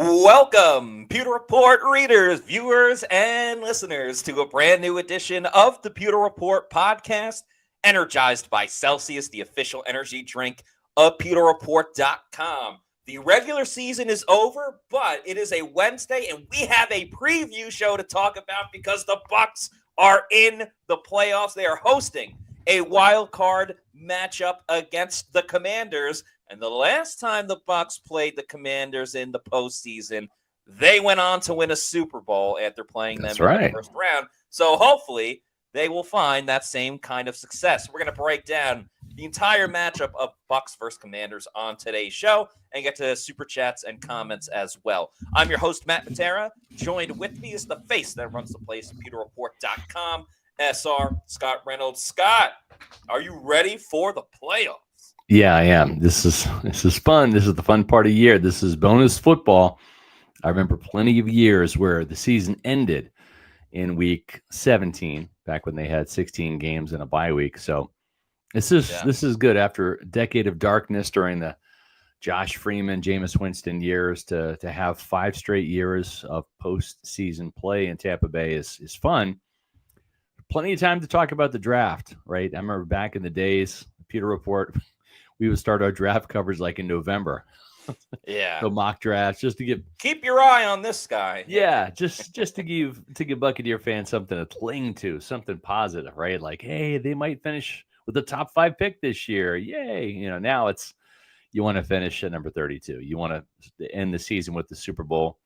Welcome, Pewter Report readers, viewers, and listeners to a brand new edition of the Pewter Report podcast, energized by Celsius, the official energy drink of pewterreport.com. The regular season is over, but it is a Wednesday, and we have a preview show to talk about because the Bucs are in the playoffs. They are hosting a wild card matchup against the Commanders. And the last time the Bucs played the Commanders in the postseason, they went on to win a Super Bowl after playing them in the first round. So hopefully they will find that same kind of success. We're going to break down the entire matchup of Bucs versus Commanders on today's show and get to super chats and comments as well. I'm your host, Matt Matera. Joined with me is the face that runs the place, pewterreport.com, SR Scott Reynolds. Scott, are you ready for the playoffs? Yeah, I am. This is fun. This is the fun part of the year. This is bonus football. I remember plenty of years where the season ended in week 17, back when they had 16 games in a bye week. So this is good after a decade of darkness during the Josh Freeman, Jameis Winston years to have 5 straight years of postseason play in Tampa Bay is fun. Plenty of time to talk about the draft, right? I remember back in the days, Pewter Report, we would start our draft coverage like in November. Yeah. The mock drafts, just to keep your eye on this guy. Yeah, just to give Buccaneer fans something to cling to, something positive, right? Like, hey, they might finish with the top 5 pick this year. Yay. Now it's you want to finish at number 32. You want to end the season with the Super Bowl,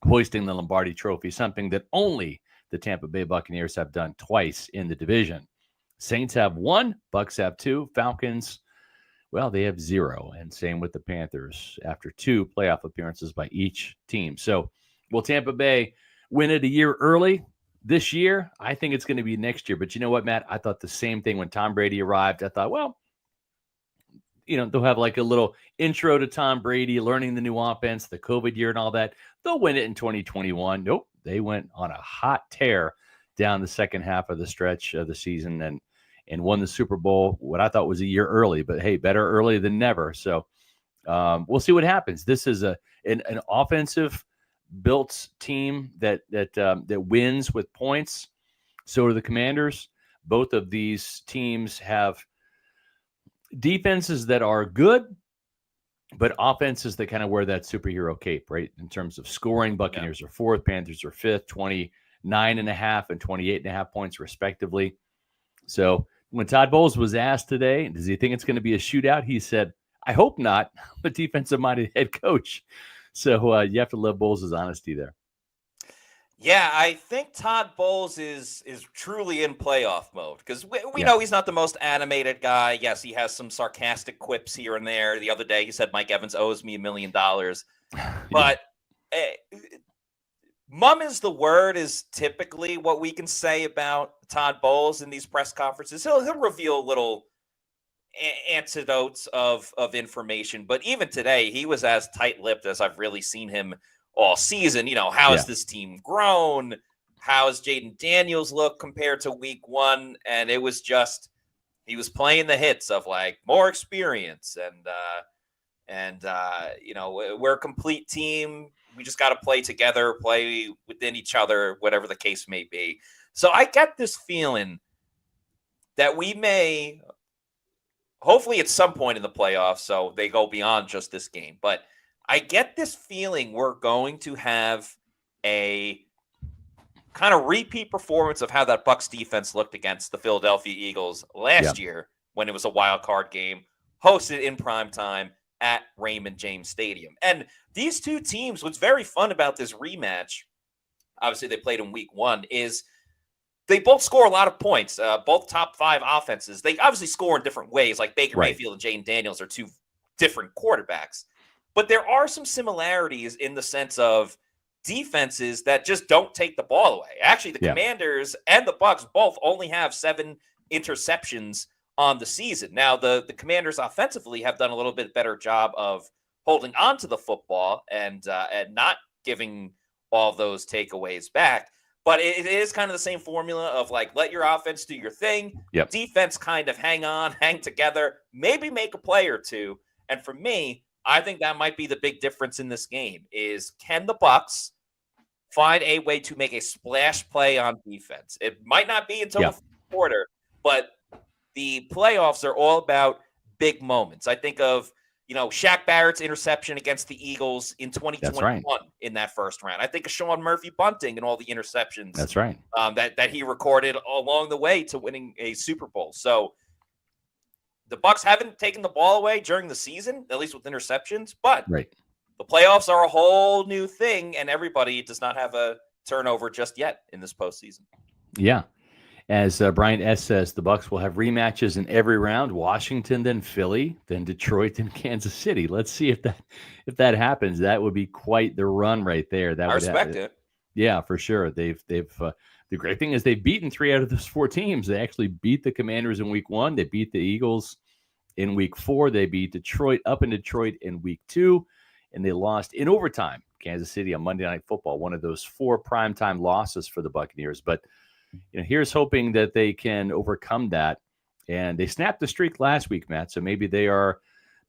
hoisting the Lombardi Trophy, something that only the Tampa Bay Buccaneers have done twice in the division. Saints have 1, Bucs have 2, Falcons, well, they have 0, and same with the Panthers after 2 playoff appearances by each team. So will Tampa Bay win it a year early this year? I think it's going to be next year. But you know what, Matt? I thought the same thing when Tom Brady arrived. I thought, well, they'll have like a little intro to Tom Brady, learning the new offense, the COVID year and all that. They'll win it in 2021. Nope. They went on a hot tear down the second half of the stretch of the season and won the Super Bowl, what I thought was a year early, but hey, better early than never. So we'll see what happens. This is an offensive built team that wins with points. So are the Commanders. Both of these teams have defenses that are good, but offenses that kind of wear that superhero cape, right? In terms of scoring, Buccaneers are 4th, Panthers are 5th, 29.5 and 28.5 points respectively. So when Todd Bowles was asked today, does he think it's going to be a shootout? He said, I hope not. I'm a defensive-minded head coach. So you have to love Bowles' honesty there. Yeah, I think Todd Bowles is truly in playoff mode because we know he's not the most animated guy. Yes, he has some sarcastic quips here and there. The other day he said Mike Evans owes me $1 million. But mum is the word is typically what we can say about Todd Bowles in these press conferences. He'll reveal little antidotes of information. But even today, he was as tight-lipped as I've really seen him all season. How has this team grown? How has Jaden Daniels look compared to week 1? And it was just, he was playing the hits of like more experience and we're a complete team. We just got to play together, play within each other, whatever the case may be. So I get this feeling that we may, hopefully at some point in the playoffs, so they go beyond just this game, but I get this feeling we're going to have a kind of repeat performance of how that Bucs defense looked against the Philadelphia Eagles last year when it was a wild card game hosted in prime time at Raymond James Stadium. And these two teams, what's very fun about this rematch, obviously they played in week 1, is they both score a lot of points. Both top 5 offenses. They obviously score in different ways. Like Baker Mayfield and Jaden Daniels are 2 different quarterbacks. But there are some similarities in the sense of defenses that just don't take the ball away. Actually, the Commanders and the Bucs both only have 7 interceptions on the season. Now, the Commanders offensively have done a little bit better job of holding on to the football and not giving all those takeaways back. But it is kind of the same formula of like, let your offense do your thing. Defense kind of hang together, maybe make a play or two. And for me, I think that might be the big difference in this game is can the Bucs find a way to make a splash play on defense? It might not be until Yeah, the fourth quarter, but the playoffs are all about big moments. I think of, Shaq Barrett's interception against the Eagles in that's 2021 right. in that first round. I think of Sean Murphy bunting and all the interceptions That's right. that he recorded along the way to winning a Super Bowl. So the Bucs haven't taken the ball away during the season, at least with interceptions, but Right. the playoffs are a whole new thing, and everybody does not have a turnover just yet in this postseason. Yeah. As Brian S. says, the Bucs will have rematches in every round: Washington, then Philly, then Detroit, then Kansas City. Let's see if that happens. That would be quite the run right there. That I would respect it. Yeah, for sure. They've the great thing is they've beaten 3 out of those 4 teams. They actually beat the Commanders in week 1. They beat the Eagles in week 4. They beat Detroit up in Detroit in week 2, and they lost in overtime Kansas City on Monday Night Football, one of those 4 primetime losses for the Buccaneers. But here's hoping that they can overcome that. And they snapped the streak last week, Matt. So maybe they're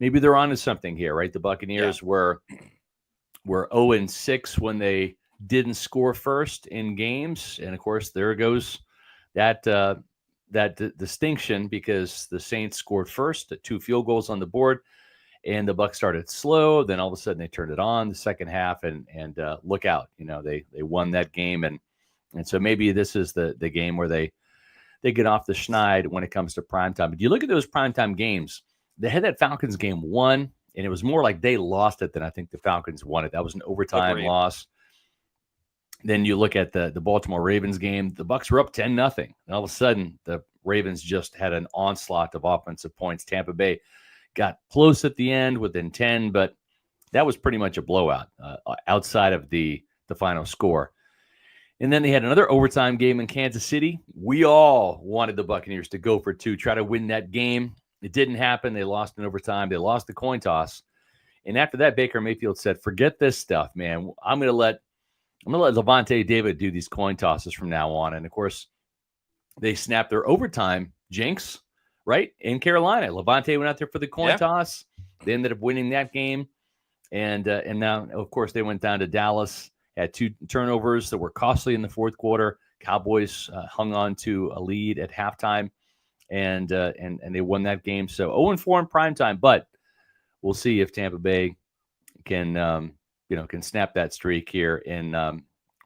onto something here, right? The Buccaneers were 0-6 when they didn't score first in games, and of course there goes that distinction because the Saints scored first, 2 field goals on the board, and the Bucs started slow. Then all of a sudden they turned it on the second half, and look out, they won that game, and so maybe this is the game where they get off the schneid when it comes to primetime. But you look at those primetime games, they had that Falcons game won, and it was more like they lost it than I think the Falcons won it. That was an overtime loss. Then you look at the Baltimore Ravens game, the Bucs were up 10-0. And all of a sudden, the Ravens just had an onslaught of offensive points. Tampa Bay got close at the end within 10, but that was pretty much a blowout outside of the final score. And then they had another overtime game in Kansas City. We all wanted the Buccaneers to go for 2, try to win that game. It didn't happen. They lost in overtime. They lost the coin toss. And after that, Baker Mayfield said, forget this stuff, man. I'm going to let Levante David do these coin tosses from now on. And, of course, they snapped their overtime jinx, right, in Carolina. Levante went out there for the coin toss. They ended up winning that game. And now, of course, they went down to Dallas, had 2 turnovers that were costly in the fourth quarter. Cowboys hung on to a lead at halftime, and they won that game. So 0-4 in primetime, but we'll see if Tampa Bay can snap that streak here in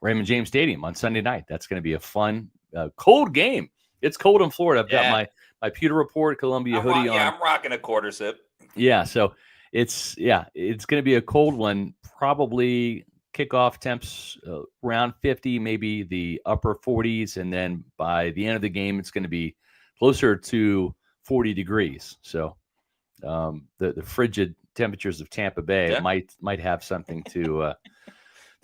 Raymond James Stadium on Sunday night. That's going to be a fun, cold game. It's cold in Florida. I've got my Pewter Report Columbia hoodie on. Yeah, I'm rocking a quarter zip. Yeah, so it's going to be a cold one. Probably kickoff temps around 50, maybe the upper 40s, and then by the end of the game, it's going to be closer to 40 degrees. So the frigid temperatures of Tampa Bay might have something to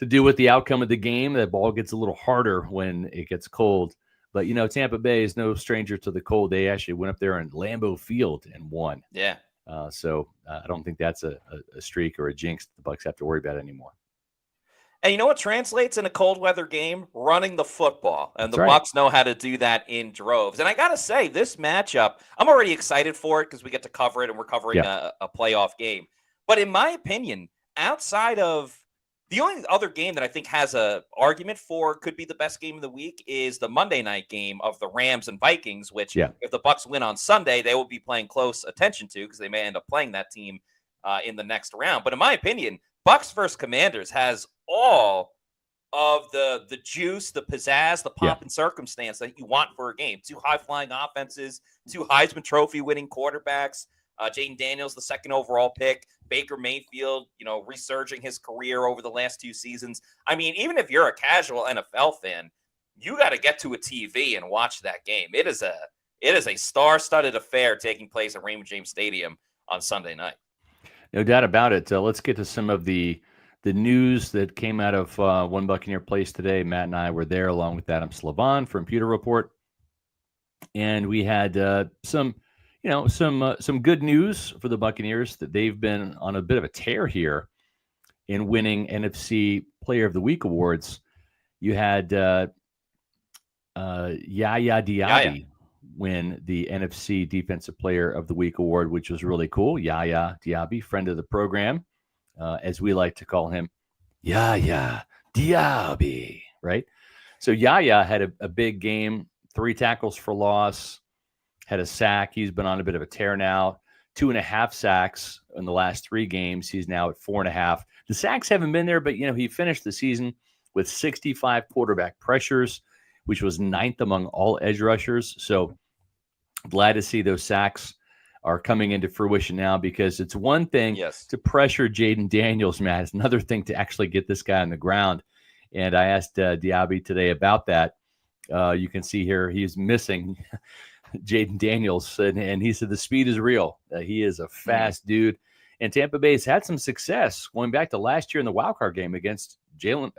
do with the outcome of the game. The ball gets a little harder when it gets cold. But, Tampa Bay is no stranger to the cold. They actually went up there in Lambeau Field and won. Yeah. So I don't think that's a streak or a jinx the Bucs have to worry about anymore. And you know what translates in a cold weather game? Running the football. And That's the right. Bucs know how to do that in droves. And I got to say, this matchup, I'm already excited for it because we get to cover it and we're covering a playoff game. But in my opinion, outside of the only other game that I think has a argument for could be the best game of the week is the Monday night game of the Rams and Vikings, which if the Bucs win on Sunday, they will be paying close attention to because they may end up playing that team in the next round. But in my opinion, Bucs versus Commanders has all of the juice, the pizzazz, the pomp and circumstance that you want for a game. 2 high-flying offenses, 2 Heisman Trophy winning quarterbacks, Jaden Daniels, the 2nd overall pick, Baker Mayfield, resurging his career over the last 2 seasons. I mean, even if you're a casual NFL fan, you got to get to a TV and watch that game. It is a star-studded affair taking place at Raymond James Stadium on Sunday night. No doubt about it. Let's get to some of the news that came out of One Buccaneer Place today. Matt and I were there along with Adam Slavon from Pewter Report, and we had some good news for the Buccaneers that they've been on a bit of a tear here in winning NFC Player of the Week awards. You had Yaya Diaby win the NFC Defensive Player of the Week award, which was really cool. Yaya Diaby, friend of the program, as we like to call him, Yaya Diaby, right? So Yaya had a big game, 3 tackles for loss, had a sack. He's been on a bit of a tear now. 2.5 sacks in the last 3 games. He's now at 4.5. The sacks haven't been there, but he finished the season with 65 quarterback pressures, which was 9th among all edge rushers. So glad to see those sacks are coming into fruition now, because it's one thing to pressure Jaden Daniels, Matt. It's another thing to actually get this guy on the ground. And I asked Diaby today about that. You can see here he's missing Jaden Daniels, and he said the speed is real. He is a fast dude. And Tampa Bay's had some success going back to last year in the wildcard game against Jalen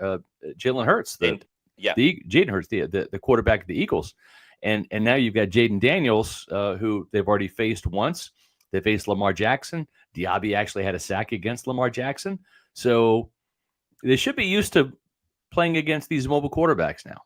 Hurts, Jaden Hurts, the quarterback of the Eagles. And now you've got Jaden Daniels, who they've already faced once. They faced Lamar Jackson. Diaby actually had a sack against Lamar Jackson. So they should be used to playing against these mobile quarterbacks now.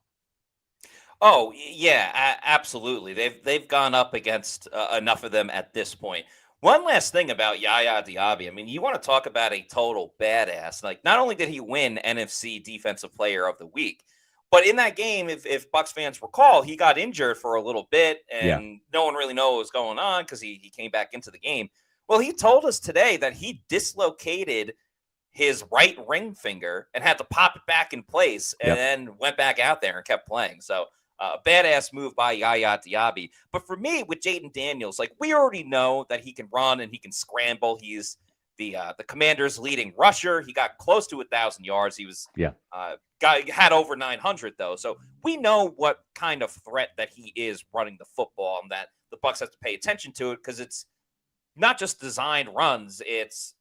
Oh, yeah, absolutely. They've gone up against enough of them at this point. One last thing about Yaya Diaby. I mean, you want to talk about a total badass. Like, not only did he win NFC Defensive Player of the Week, but in that game, if Bucs fans recall, he got injured for a little bit, and no one really knew what was going on because he came back into the game. Well, he told us today that he dislocated his right ring finger and had to pop it back in place, and then went back out there and kept playing. So, badass move by Yaya Diaby. But for me, with Jaden Daniels, like, we already know that he can run and he can scramble. He's the Commanders' leading rusher. He got close to 1,000 yards. He was had over 900 though. So we know what kind of threat that he is running the football, and that the Bucs have to pay attention to it, because it's not just designed runs. It's,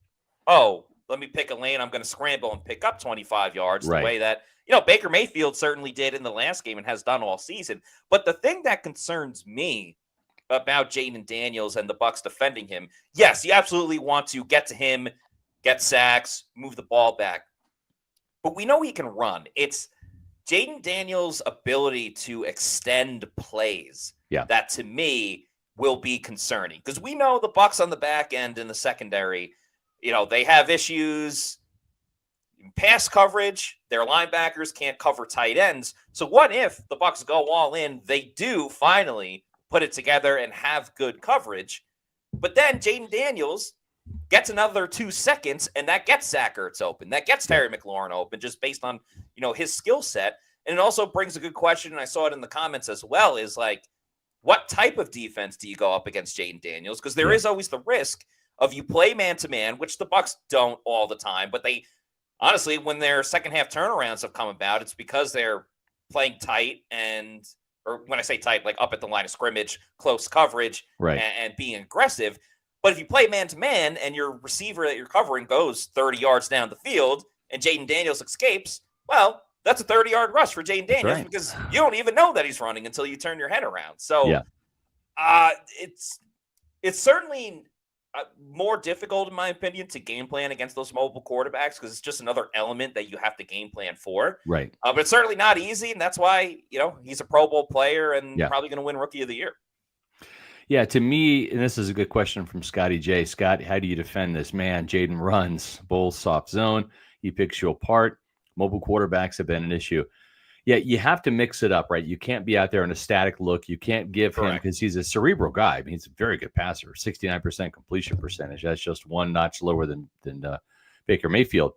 let me pick a lane. I'm going to scramble and pick up 25 yards the way that Baker Mayfield certainly did in the last game and has done all season. But the thing that concerns me about Jaden Daniels and the Bucs defending him, yes, you absolutely want to get to him, get sacks, move the ball back. But we know he can run. It's Jaden Daniels' ability to extend plays that, to me, will be concerning. Because we know the Bucs on the back end in the secondary, they have issues. Pass coverage, their linebackers can't cover tight ends. So what if the Bucs go all in? They do finally put it together and have good coverage. But then Jaden Daniels gets another 2 seconds, and that gets Zach Ertz open. That gets Terry McLaurin open, just based on, his skill set. And it also brings a good question, and I saw it in the comments as well, is like, what type of defense do you go up against Jaden Daniels? Because there is always the risk of you play man-to-man, which the Bucs don't all the time. But they, honestly, when their second-half turnarounds have come about, it's because they're playing tight, or when I say tight, like up at the line of scrimmage, close coverage, and being aggressive. But if you play man-to-man and your receiver that you're covering goes 30 yards down the field and Jaden Daniels escapes, well, that's a 30-yard rush for Jaden Daniels, because you don't even know that he's running until you turn your head around. So it's certainly more difficult, in my opinion, to game plan against those mobile quarterbacks, because it's just another element that you have to game plan for. Right. But it's certainly not easy, and that's why, he's a Pro Bowl player and probably going to win Rookie of the Year. Yeah, to me, and this is a good question from Scotty J. Scott, how do you defend this man? Jaden runs, Bulls soft zone. He picks you apart. Mobile quarterbacks have been an issue. Yeah, you have to mix it up, right? You can't be out there in a static look. You can't give him, because he's a cerebral guy. I mean, he's a very good passer, 69% completion percentage. That's just one notch lower than Baker Mayfield.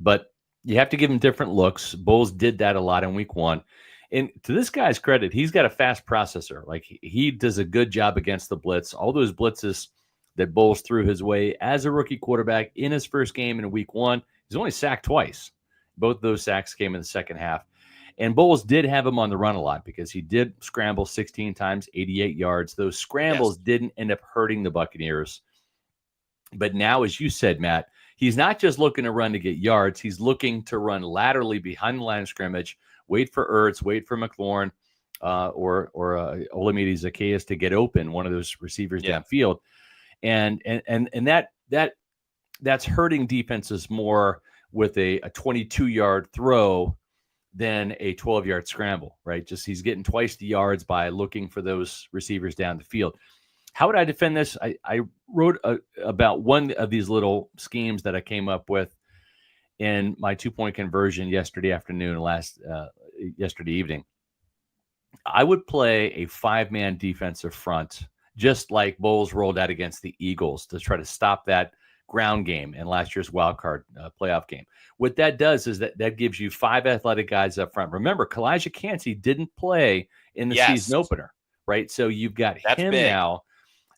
But you have to give him different looks. Bulls did that a lot in week 1. And to this guy's credit, he's got a fast processor. Like, he does a good job against the blitz. All those blitzes that Bulls threw his way as a rookie quarterback in his first game in week 1, he's only sacked twice. Both those sacks came in the second half. And Bulls did have him on the run a lot, because he did scramble 16 times, 88 yards. Those scrambles didn't end up hurting the Buccaneers. But now, as you said, Matt, he's not just looking to run to get yards. He's looking to run laterally behind the line of scrimmage, wait for Ertz, wait for McLaurin, or Olamide Zaccheaus to get open, one of those receivers downfield. And that's hurting defenses more with a 22-yard throw than a 12-yard scramble, right? Just he's getting twice the yards by looking for those receivers down the field. How would I defend this? I wrote about one of these little schemes that I came up with in my 2-point conversion yesterday afternoon, yesterday evening. I would play a 5-man defensive front, just like Bowles rolled out against the Eagles to try to stop that ground game in last year's wildcard playoff game. What that does is that gives you 5 athletic guys up front. Remember, Kalijah Kancey didn't play in the season opener, right? So you've got him big. now.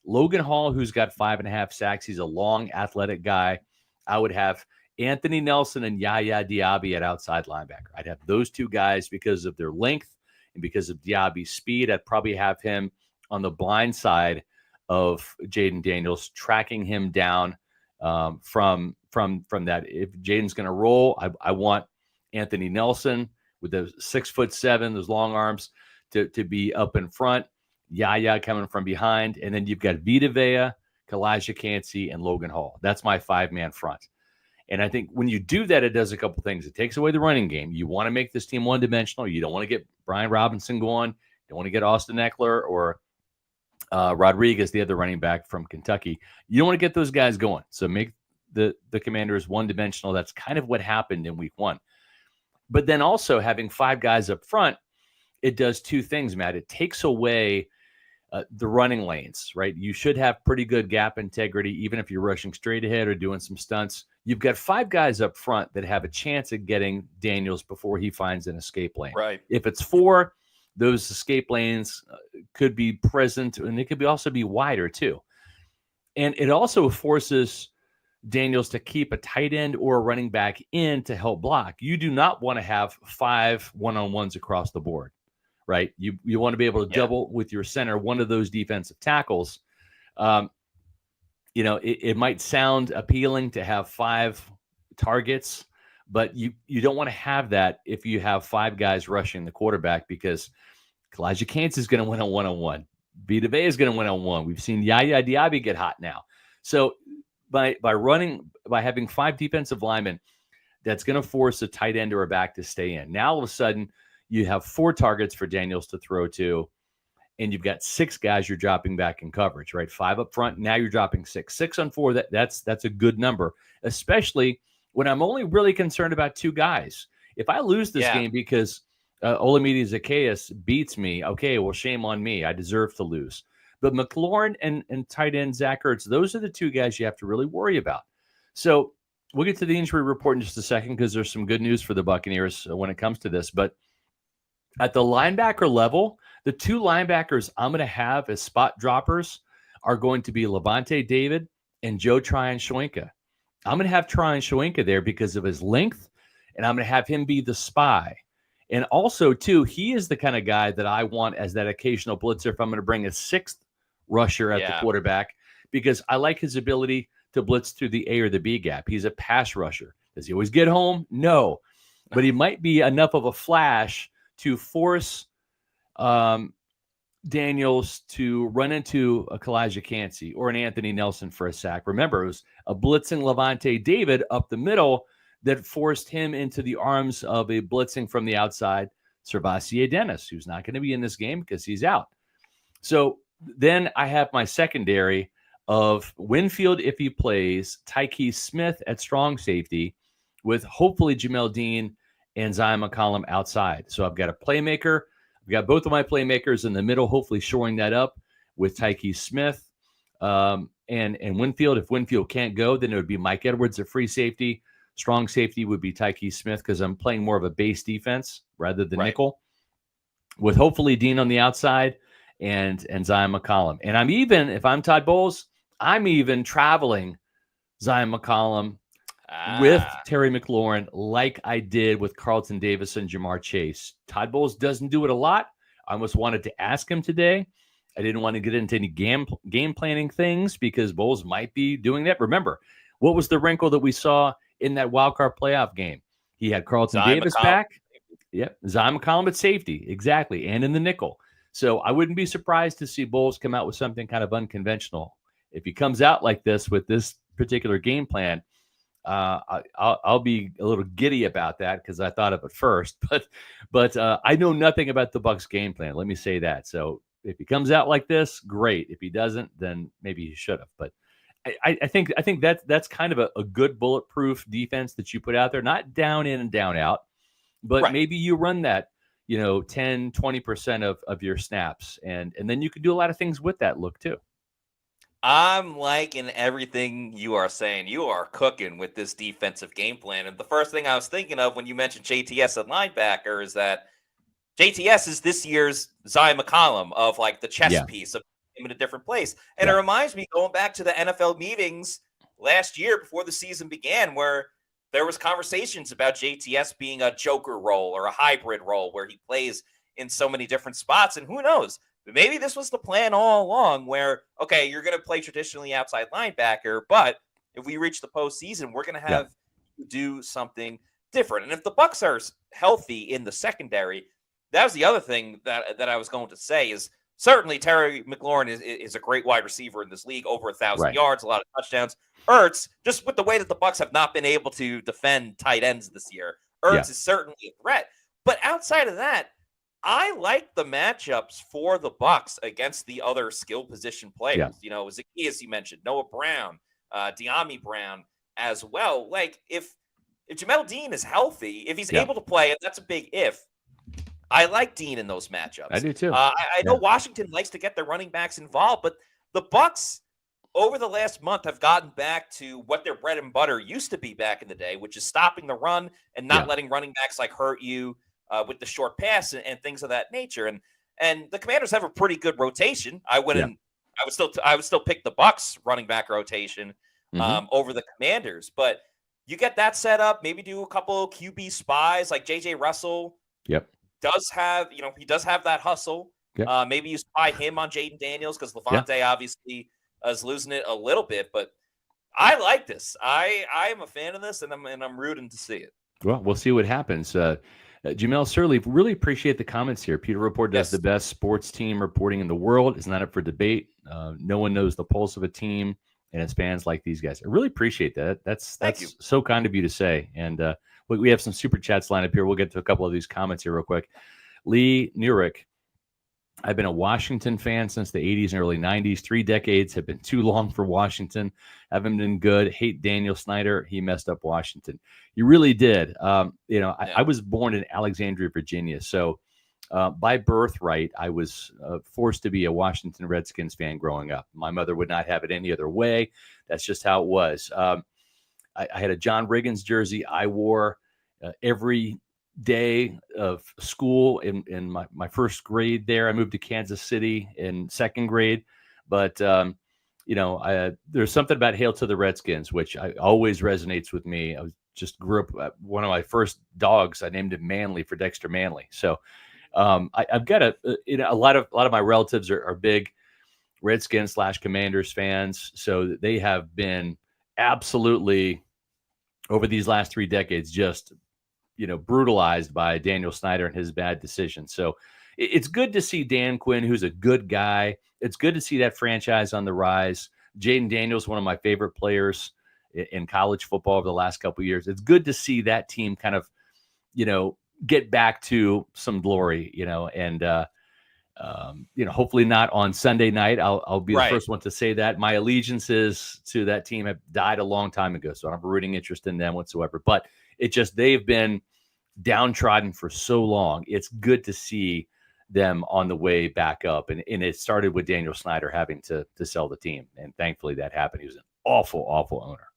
Logan Hall, who's got 5.5 sacks. He's a long, athletic guy. I would have Anthony Nelson and Yaya Diaby at outside linebacker. I'd have those two guys because of their length and because of Diaby's speed. I'd probably have him on the blind side of Jaden Daniels, tracking him down from that. If Jaden's going to roll, I want Anthony Nelson with those 6'7", those long arms to be up in front. Yaya coming from behind, and then you've got Vita Vea, Kalijah Kancey, and Logan Hall. That's my 5-man front. And I think when you do that, it does a couple things. It takes away the running game. You want to make this team one-dimensional. You don't want to get Brian Robinson going. You don't want to get Austin Eckler or Rodriguez, the other running back from Kentucky. You don't want to get those guys going. So make the Commanders one-dimensional. That's kind of what happened in week 1. But then also having 5 guys up front, it does 2 things, Matt. It takes away the running lanes, right? You should have pretty good gap integrity, even if you're rushing straight ahead or doing some stunts. You've got 5 guys up front that have a chance at getting Daniels before he finds an escape lane. Right. If it's 4, those escape lanes could be present, and they could also be wider too. And it also forces Daniels to keep a tight end or a running back in to help block. You do not want to have 5 one-on-ones across the board. Right. You want to be able to double with your center, one of those defensive tackles. It might sound appealing to have 5 targets, but you don't want to have that if you have 5 guys rushing the quarterback, because Kalijah Kancey is going to win a one-on-one. Vita Vea is going to win on one. We've seen Yaya Diaby get hot now. So by having 5 defensive linemen, that's going to force a tight end or a back to stay in. Now all of a sudden, you have 4 targets for Daniels to throw to, and you've got 6 guys you're dropping back in coverage, right? 5 up front. Now you're dropping 6. 6 on 4. That's a good number, especially when I'm only really concerned about 2 guys. If I lose this game because Olamide Zaccheaus beats me, okay, well, shame on me. I deserve to lose. But McLaurin and tight end Zach Ertz, those are the 2 guys you have to really worry about. So we'll get to the injury report in just a second, because there's some good news for the Buccaneers when it comes to this. But at the linebacker level, the 2 linebackers I'm going to have as spot droppers are going to be Levante David and Joe Tryon-Shoyinka. I'm going to have Tryon-Shoyinka there because of his length, and I'm going to have him be the spy. And also, too, he is the kind of guy that I want as that occasional blitzer if I'm going to bring a 6th rusher at the quarterback, because I like his ability to blitz through the A or the B gap. He's a pass rusher. Does he always get home? No. But he might be enough of a flash to force Daniels to run into a Kalijah Kancey or an Anthony Nelson for a sack. Remember, it was a blitzing Levante David up the middle that forced him into the arms of a blitzing from the outside Servassier Dennis, who's not going to be in this game because he's out. So then I have my secondary of Winfield, if he plays, Tyke Smith at strong safety, with hopefully Jamel Dean and Zion McCollum outside. So I've got a playmaker. I've got both of my playmakers in the middle, hopefully shoring that up with Tyke Smith and Winfield. If Winfield can't go, then it would be Mike Edwards at free safety. Strong safety would be Tyke Smith, because I'm playing more of a base defense rather than nickel, with hopefully Dean on the outside and Zion McCollum. And I'm even, if I'm Todd Bowles, I'm even traveling Zion McCollum with Terry McLaurin, like I did with Carlton Davis and Jamar Chase. Todd Bowles doesn't do it a lot. I almost wanted to ask him today. I didn't want to get into any game planning things, because Bowles might be doing that. Remember, what was the wrinkle that we saw in that wildcard playoff game? He had Carlton Davis back. Yep, Zion McCollum at safety, exactly, and in the nickel. So I wouldn't be surprised to see Bowles come out with something kind of unconventional. If he comes out like this with this particular game plan, I'll be a little giddy about that because I thought of it first, but I know nothing about the Bucs game plan. Let me say that. So if he comes out like this, great. If he doesn't, then maybe he should have. But I think that's kind of a good bulletproof defense that you put out there, not down in and down out, but Right. maybe you run that, 10, 20% of your snaps, and then you can do a lot of things with that look too. I'm liking everything you are saying. You are cooking with this defensive game plan. And the first thing I was thinking of when you mentioned JTS at linebacker is that JTS is this year's Zion McCollum of like the chess Yeah. piece of him in a different place. And it Yeah. reminds me going back to the NFL meetings last year before the season began, where there was conversations about JTS being a joker role or a hybrid role where he plays in so many different spots. And who knows? Maybe this was the plan all along where, okay, you're going to play traditionally outside linebacker, but if we reach the postseason, we're going to Yeah. have to do something different. And if the Bucs are healthy in the secondary, that was the other thing that I was going to say is certainly Terry McLaurin is a great wide receiver in this league, over 1,000 Right. yards, a lot of touchdowns. Ertz, just with the way that the Bucs have not been able to defend tight ends this year, Ertz is certainly a threat. But outside of that, I like the matchups for the Bucs against the other skill position players. Zacchaeus, you mentioned, Noah Brown, De'Ami Brown as well. Like if Jamel Dean is healthy, if he's able to play, and that's a big if, I like Dean in those matchups. I do too. I know Washington likes to get their running backs involved, but the Bucs over the last month have gotten back to what their bread and butter used to be back in the day, which is stopping the run and not letting running backs like hurt you with the short pass and things of that nature. And the Commanders have a pretty good rotation. I would still pick the Bucs running back rotation over the Commanders, but you get that set up. Maybe do a couple QB spies like JJ Russell. Yep. Does have that hustle. Yep. Maybe you spy him on Jaden Daniels because Levante obviously is losing it a little bit, but I like this. I am a fan of this, and I'm rooting to see it. Well, we'll see what happens. Jamel Sirleaf, really appreciate the comments here. Pewter Report does the best sports team reporting in the world. It's not up for debate. No one knows the pulse of a team, and it's fans like these guys. I really appreciate that. That's so kind of you to say. And we have some super chats lined up here. We'll get to a couple of these comments here real quick. Lee Nurick, I've been a Washington fan since the 80s and early 90s. 3 decades have been too long for Washington. Haven't been good. Hate Daniel Snyder. He messed up Washington. You really did. I was born in Alexandria, Virginia. So by birthright, I was forced to be a Washington Redskins fan growing up. My mother would not have it any other way. That's just how it was. I had a John Riggins jersey I wore every day of school in my first grade there. I moved to Kansas City in second grade. But, there's something about Hail to the Redskins, which always resonates with me. I just grew up, one of my first dogs, I named him Manly for Dexter Manley. So I've got a lot of my relatives are big Redskins / Commanders fans. So they have been absolutely over these last 3 decades, just, brutalized by Daniel Snyder and his bad decisions. So it's good to see Dan Quinn, who's a good guy. It's good to see that franchise on the rise. Jaden Daniels, one of my favorite players in college football over the last couple of years. It's good to see that team kind of, get back to some glory, and hopefully not on Sunday night. I'll be the first one to say that. My allegiances to that team have died a long time ago, so I don't have a rooting interest in them whatsoever. But they've been downtrodden for so long. It's good to see them on the way back up. And it started with Daniel Snyder having to sell the team. And thankfully that happened. He was an awful, awful owner.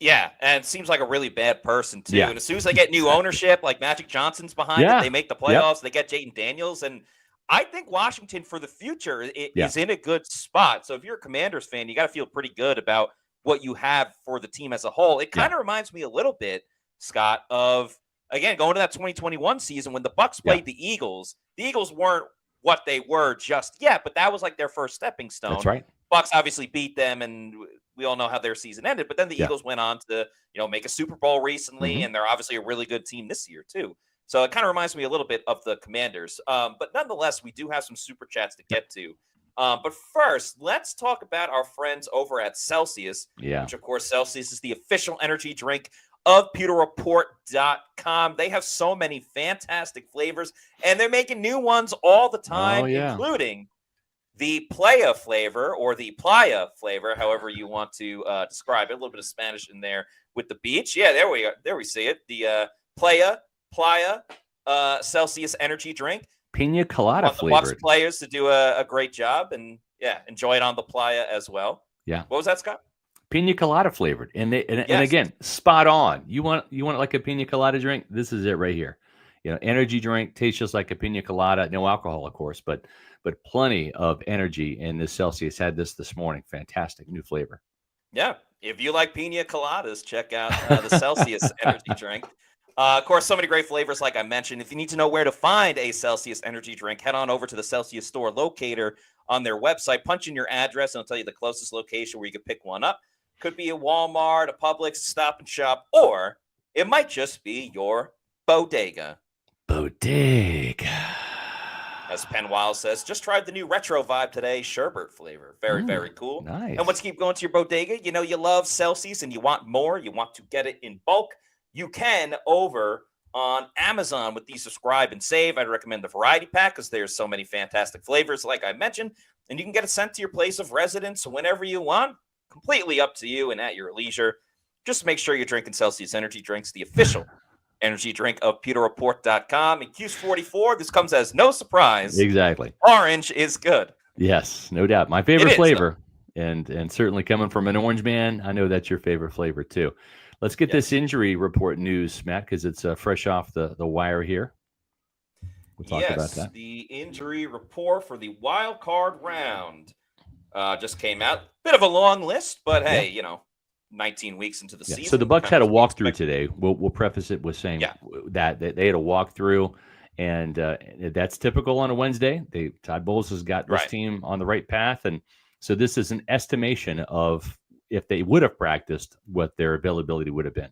Yeah, and seems like a really bad person, too. Yeah. And as soon as they get new ownership, like Magic Johnson's behind it, they make the playoffs, they get Jaden Daniels. And I think Washington for the future is in a good spot. So if you're a Commanders fan, you got to feel pretty good about what you have for the team as a whole. It kind of reminds me a little bit, Scott, of, again, going to that 2021 season when the Bucs played the Eagles. The Eagles weren't what they were just yet, but that was like their first stepping stone. That's right. Bucs obviously beat them, and we all know how their season ended. But then the Eagles went on to, make a Super Bowl recently, and they're obviously a really good team this year too. So it kind of reminds me a little bit of the Commanders. But nonetheless, we do have some super chats to get to. But first, let's talk about our friends over at Celsius, Yeah. which, of course, Celsius is the official energy drink of PewterReport.com. They have so many fantastic flavors, and they're making new ones all the time, including the playa flavor or the playa flavor, however you want to describe it. A little bit of Spanish in there with the beach. Yeah, there we go. There we see it. The playa Celsius energy drink. Pina colada flavored. Want the flavored. Bucs players to do a great job and enjoy it on the playa as well. Yeah. What was that, Scott? Pina colada flavored, and again, spot on. You want it like a pina colada drink? This is it right here. Energy drink, tastes just like a pina colada. No alcohol, of course, but plenty of energy. And this Celsius had this morning. Fantastic new flavor. Yeah, if you like pina coladas, check out the Celsius energy drink. Of course, so many great flavors, like I mentioned. If you need to know where to find a Celsius energy drink, head on over to the Celsius store locator on their website. Punch in your address, and it'll tell you the closest location where you can pick one up. Could be a Walmart, a Publix, Stop and Shop, or it might just be your bodega. Bodega. As Penn Wiles says, just tried the new retro vibe today, sherbet flavor. Very, very cool. Nice. And once you keep going to your bodega, you love Celsius and you want more, you want to get it in bulk, you can over on Amazon with the subscribe and save. I'd recommend the variety pack because there's so many fantastic flavors, like I mentioned, and you can get it sent to your place of residence whenever you want. Completely up to you and at your leisure. Just make sure you're drinking Celsius energy drinks, the official energy drink of PewterReport.com. In Q44, this comes as no surprise. Exactly. Orange is good. Yes, no doubt. My favorite flavor, and certainly coming from an orange man, I know that's your favorite flavor too. Let's get this injury report news, Matt, because it's fresh off the wire here. We'll talk about that. The injury report for the wild card round just came out. Bit of a long list, but hey, 19 weeks into the season. So the Bucs had a walkthrough today. We'll preface it with saying that they had a walkthrough, and that's typical on a Wednesday. Todd Bowles has got this team on the right path, and so this is an estimation of if they would have practiced, what their availability would have been.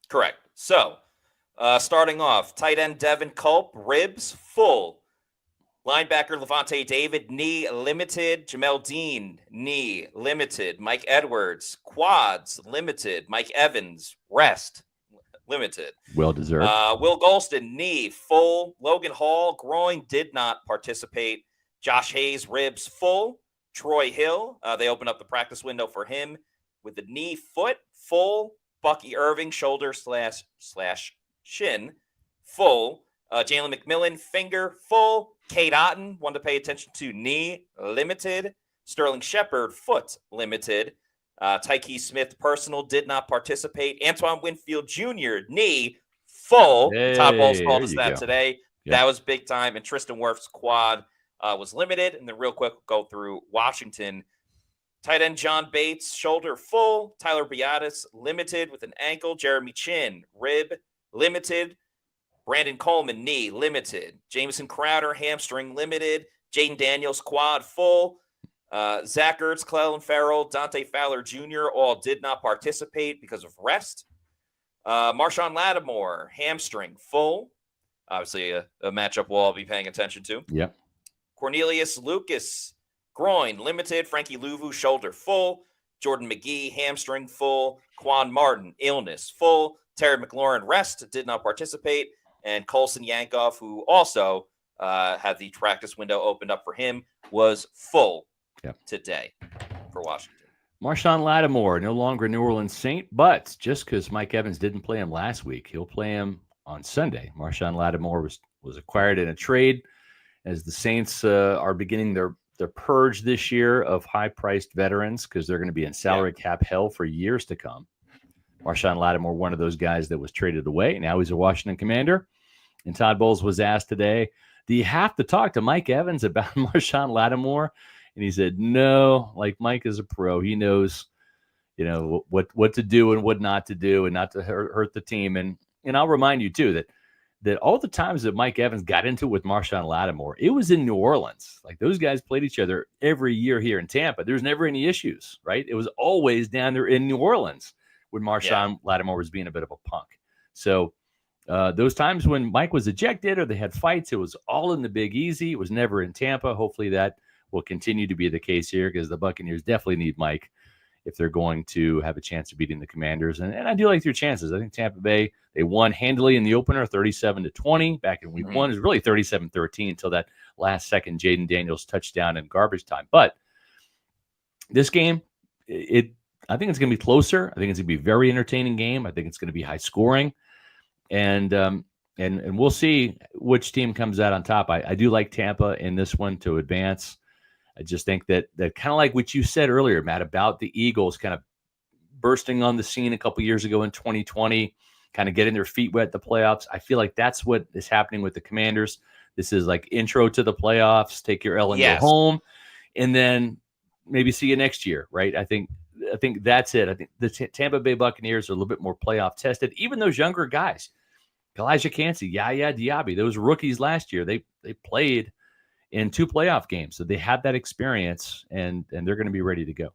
Correct. So starting off, tight end Devin Culp, ribs full. Linebacker Levante David, knee limited. Jamel Dean, knee limited. Mike Edwards, quads limited. Mike Evans, rest limited. Well deserved. Will Golston, knee full. Logan Hall, groin, did not participate. Josh Hayes, ribs full. Troy Hill, they opened up the practice window for him with the knee, foot full. Bucky Irving, shoulder / shin full. Jalen McMillan, finger full. Kate Otten, one to pay attention to, knee limited. Sterling Shepard, foot limited. Tyke Smith, personal, did not participate. Antoine Winfield Jr., knee full. Todd Bowles called us that today. Yep. That was big time. And Tristan Wirf's quad was limited. And then real quick, we'll go through Washington. Tight end John Bates, shoulder full. Tyler Biadasz, limited with an ankle. Jeremy Chin, rib limited. Brandon Coleman, knee limited. Jamison Crowder, hamstring limited. Jaden Daniels, quad full. Zach Ertz, Clellan Ferrell, Dante Fowler Jr. all did not participate because of rest. Marshawn Lattimore, hamstring full. Obviously a matchup we'll all be paying attention to. Yep. Cornelius Lucas, groin limited. Frankie Louvu, shoulder full. Jordan McGee, hamstring full. Quan Martin, illness full. Terry McLaurin, rest, did not participate. And Colson Yankoff, who also had the practice window opened up for him, was full today for Washington. Marshawn Lattimore, no longer New Orleans Saint, but just because Mike Evans didn't play him last week, he'll play him on Sunday. Marshawn Lattimore was acquired in a trade as the Saints are beginning their purge this year of high-priced veterans because they're going to be in salary cap hell for years to come. Marshawn Lattimore, one of those guys that was traded away. Now he's a Washington Commander. And Todd Bowles was asked today, do you have to talk to Mike Evans about Marshawn Lattimore? And he said, no, like Mike is a pro. He knows, what to do and what not to do and not to hurt the team. And I'll remind you, too, that all the times that Mike Evans got into it with Marshawn Lattimore, it was in New Orleans. Like those guys played each other every year here in Tampa. There's never any issues, right? It was always down there in New Orleans when Marshawn Lattimore was being a bit of a punk. So those times when Mike was ejected or they had fights, it was all in the Big Easy. It was never in Tampa. Hopefully that will continue to be the case here because the Buccaneers definitely need Mike if they're going to have a chance of beating the Commanders. And I do like their chances. I think Tampa Bay, they won handily in the opener, 37-20 back in week one. It was really 37-13 until that last second Jaden Daniels touchdown in garbage time. But this game, I think it's going to be closer. I think it's going to be a very entertaining game. I think it's going to be high scoring. And we'll see which team comes out on top. I do like Tampa in this one to advance. I just think that kind of like what you said earlier, Matt, about the Eagles kind of bursting on the scene a couple years ago in 2020, kind of getting their feet wet at the playoffs. I feel like that's what is happening with the Commanders. This is like intro to the playoffs, take your L and go home, and then maybe see you next year, right? I think that's it. I think the Tampa Bay Buccaneers are a little bit more playoff tested. Even those younger guys, Elijah Cansey, Yaya Diaby, those rookies last year, they played in 2 playoff games. So they have that experience, and they're going to be ready to go.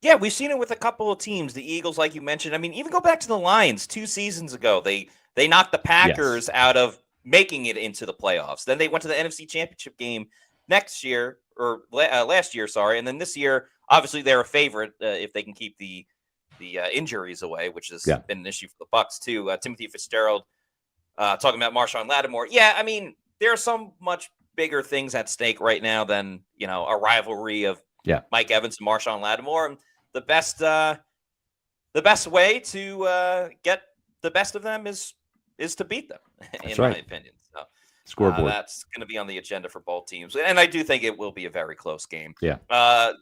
Yeah, we've seen it with a couple of teams. The Eagles, like you mentioned. I mean, even go back to the Lions 2 seasons ago. They knocked the Packers out of making it into the playoffs. Then they went to the NFC Championship game last year, sorry. And then this year, obviously, they're a favorite if they can keep the injuries away, which has been an issue for the Bucs too. Timothy Fitzgerald talking about Marshawn Lattimore. Yeah, I mean, there are so much bigger things at stake right now than, a rivalry of Mike Evans and Marshawn Lattimore. And the best way to get the best of them is to beat them, my opinion. So scoreboard. That's going to be on the agenda for both teams. And I do think it will be a very close game. Yeah.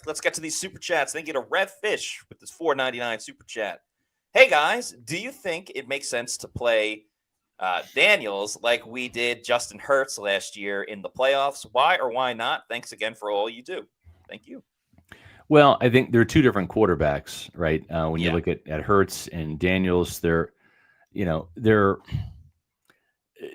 Let's get to these super chats. Thank you to Red Fish with this $4.99 super chat. Hey guys, do you think it makes sense to play Daniels like we did Justin Hurts last year in the playoffs? Why or why not? Thanks again for all you do. Thank you. Well, I think there are 2 different quarterbacks, right? When you look at Hurts and Daniels, they're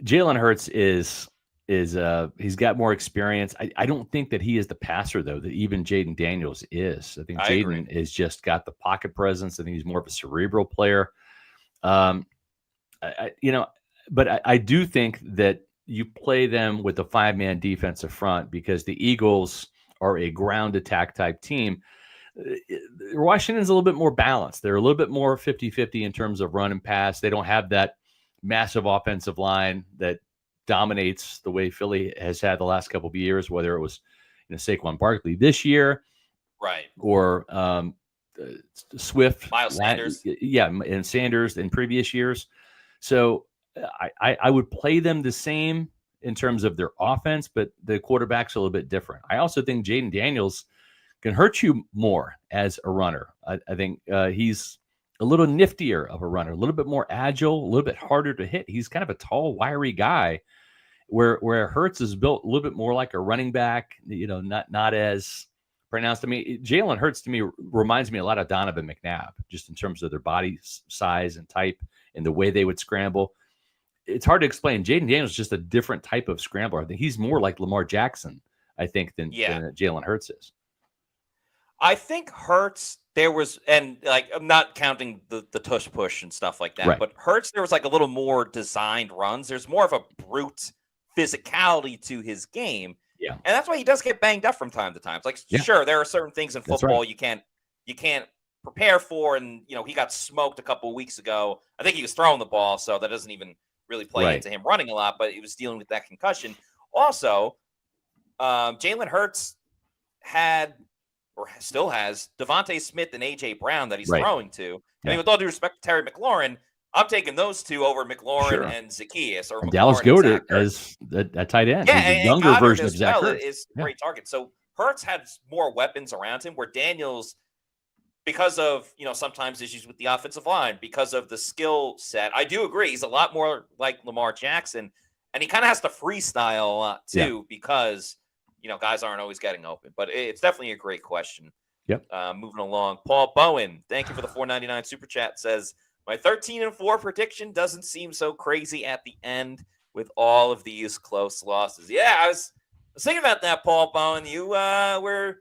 Jalen Hurts is he's got more experience. I don't think that he is the passer though that even Jaden Daniels is. I think Jaden is just got the pocket presence. I think he's more of a cerebral player. But I do think that you play them with a 5-man defensive front because the Eagles are a ground attack type team. Washington's a little bit more balanced. They're a little bit more 50-50 in terms of run and pass. They don't have that massive offensive line that dominates the way Philly has had the last couple of years, whether it was Saquon Barkley this year, right, or Swift, Miles Sanders, and Sanders in previous years. So I would play them the same in terms of their offense, but the quarterback's a little bit different. I also think Jaden Daniels can hurt you more as a runner. I think he's a little niftier of a runner, a little bit more agile, a little bit harder to hit. He's kind of a tall, wiry guy, where Hurts is built a little bit more like a running back, not as pronounced. I mean, Jalen Hurts to me reminds me a lot of Donovan McNabb, just in terms of their body size and type and the way they would scramble. It's hard to explain. Jaden Daniels is just a different type of scrambler. I think he's more like Lamar Jackson, I think, than Jalen Hurts is. I think Hurts, I'm not counting the tush push and stuff like that, but Hurts, there was like a little more designed runs. There's more of a brute physicality to his game. Yeah. And that's why he does get banged up from time to time. It's like, sure, there are certain things in football you can't prepare for. And, he got smoked a couple of weeks ago. I think he was throwing the ball, so that doesn't even really play into him running a lot, but he was dealing with that concussion. Also, Jalen Hurts had, or still has, Devontae Smith and A.J. Brown that he's throwing to. I mean, with all due respect to Terry McLaurin, I'm taking those two over McLaurin and Zacchaeus. Or Dallas Goedert as a tight end. Yeah, he's a younger version of Zach Ertz. Ertz. Is a great target. So Hurts has more weapons around him, where Daniels, because of, sometimes issues with the offensive line, because of the skill set, I do agree, he's a lot more like Lamar Jackson, and he kind of has to freestyle a lot too, because guys aren't always getting open. But it's definitely a great question. Yep. Moving along, Paul Bowen, thank you for the $4.99 super chat, says, my 13-4 prediction doesn't seem so crazy at the end with all of these close losses. Yeah, I was thinking about that, Paul Bowen. You were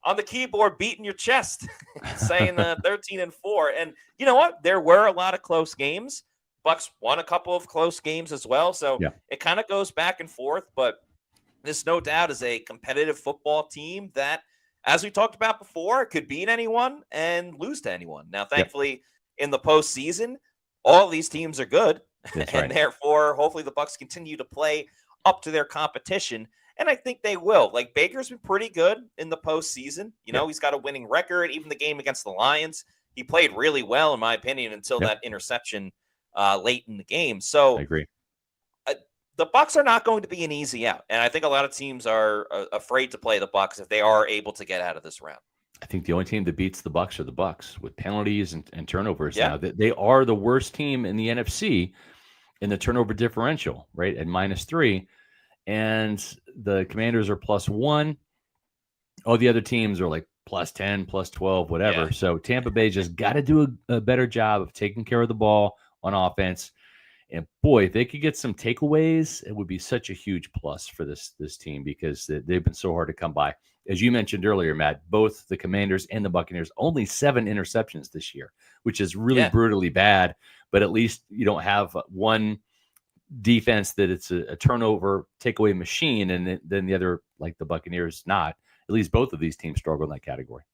on the keyboard beating your chest, saying 13-4. And you know what? There were a lot of close games. Bucs won a couple of close games as well. So it kind of goes back and forth. But this no doubt is a competitive football team that, as we talked about before, could beat anyone and lose to anyone. Now, thankfully, in the postseason, all of these teams are good. That's And right. therefore, hopefully the Bucs continue to play up to their competition. And I think they will. Like, Baker's been pretty good in the postseason. He's got a winning record. Even the game against the Lions, he played really well, in my opinion, until that interception late in the game. So I agree. The Bucs are not going to be an easy out. And I think a lot of teams are afraid to play the Bucs if they are able to get out of this round. I think the only team that beats the Bucs are the Bucs with penalties and turnovers. Yeah. Now they are the worst team in the NFC in the turnover differential, right, at -3, and the Commanders are +1. All the other teams are like +10, +12, whatever. Yeah. So Tampa Bay just got to do a better job of taking care of the ball on offense. And boy, if they could get some takeaways, it would be such a huge plus for this team because they've been so hard to come by. As you mentioned earlier, Matt, both the Commanders and the Buccaneers, only 7 interceptions this year, which is really brutally bad. But at least you don't have one defense that it's a turnover takeaway machine, and then the other, like the Buccaneers, not. At least both of these teams struggle in that category.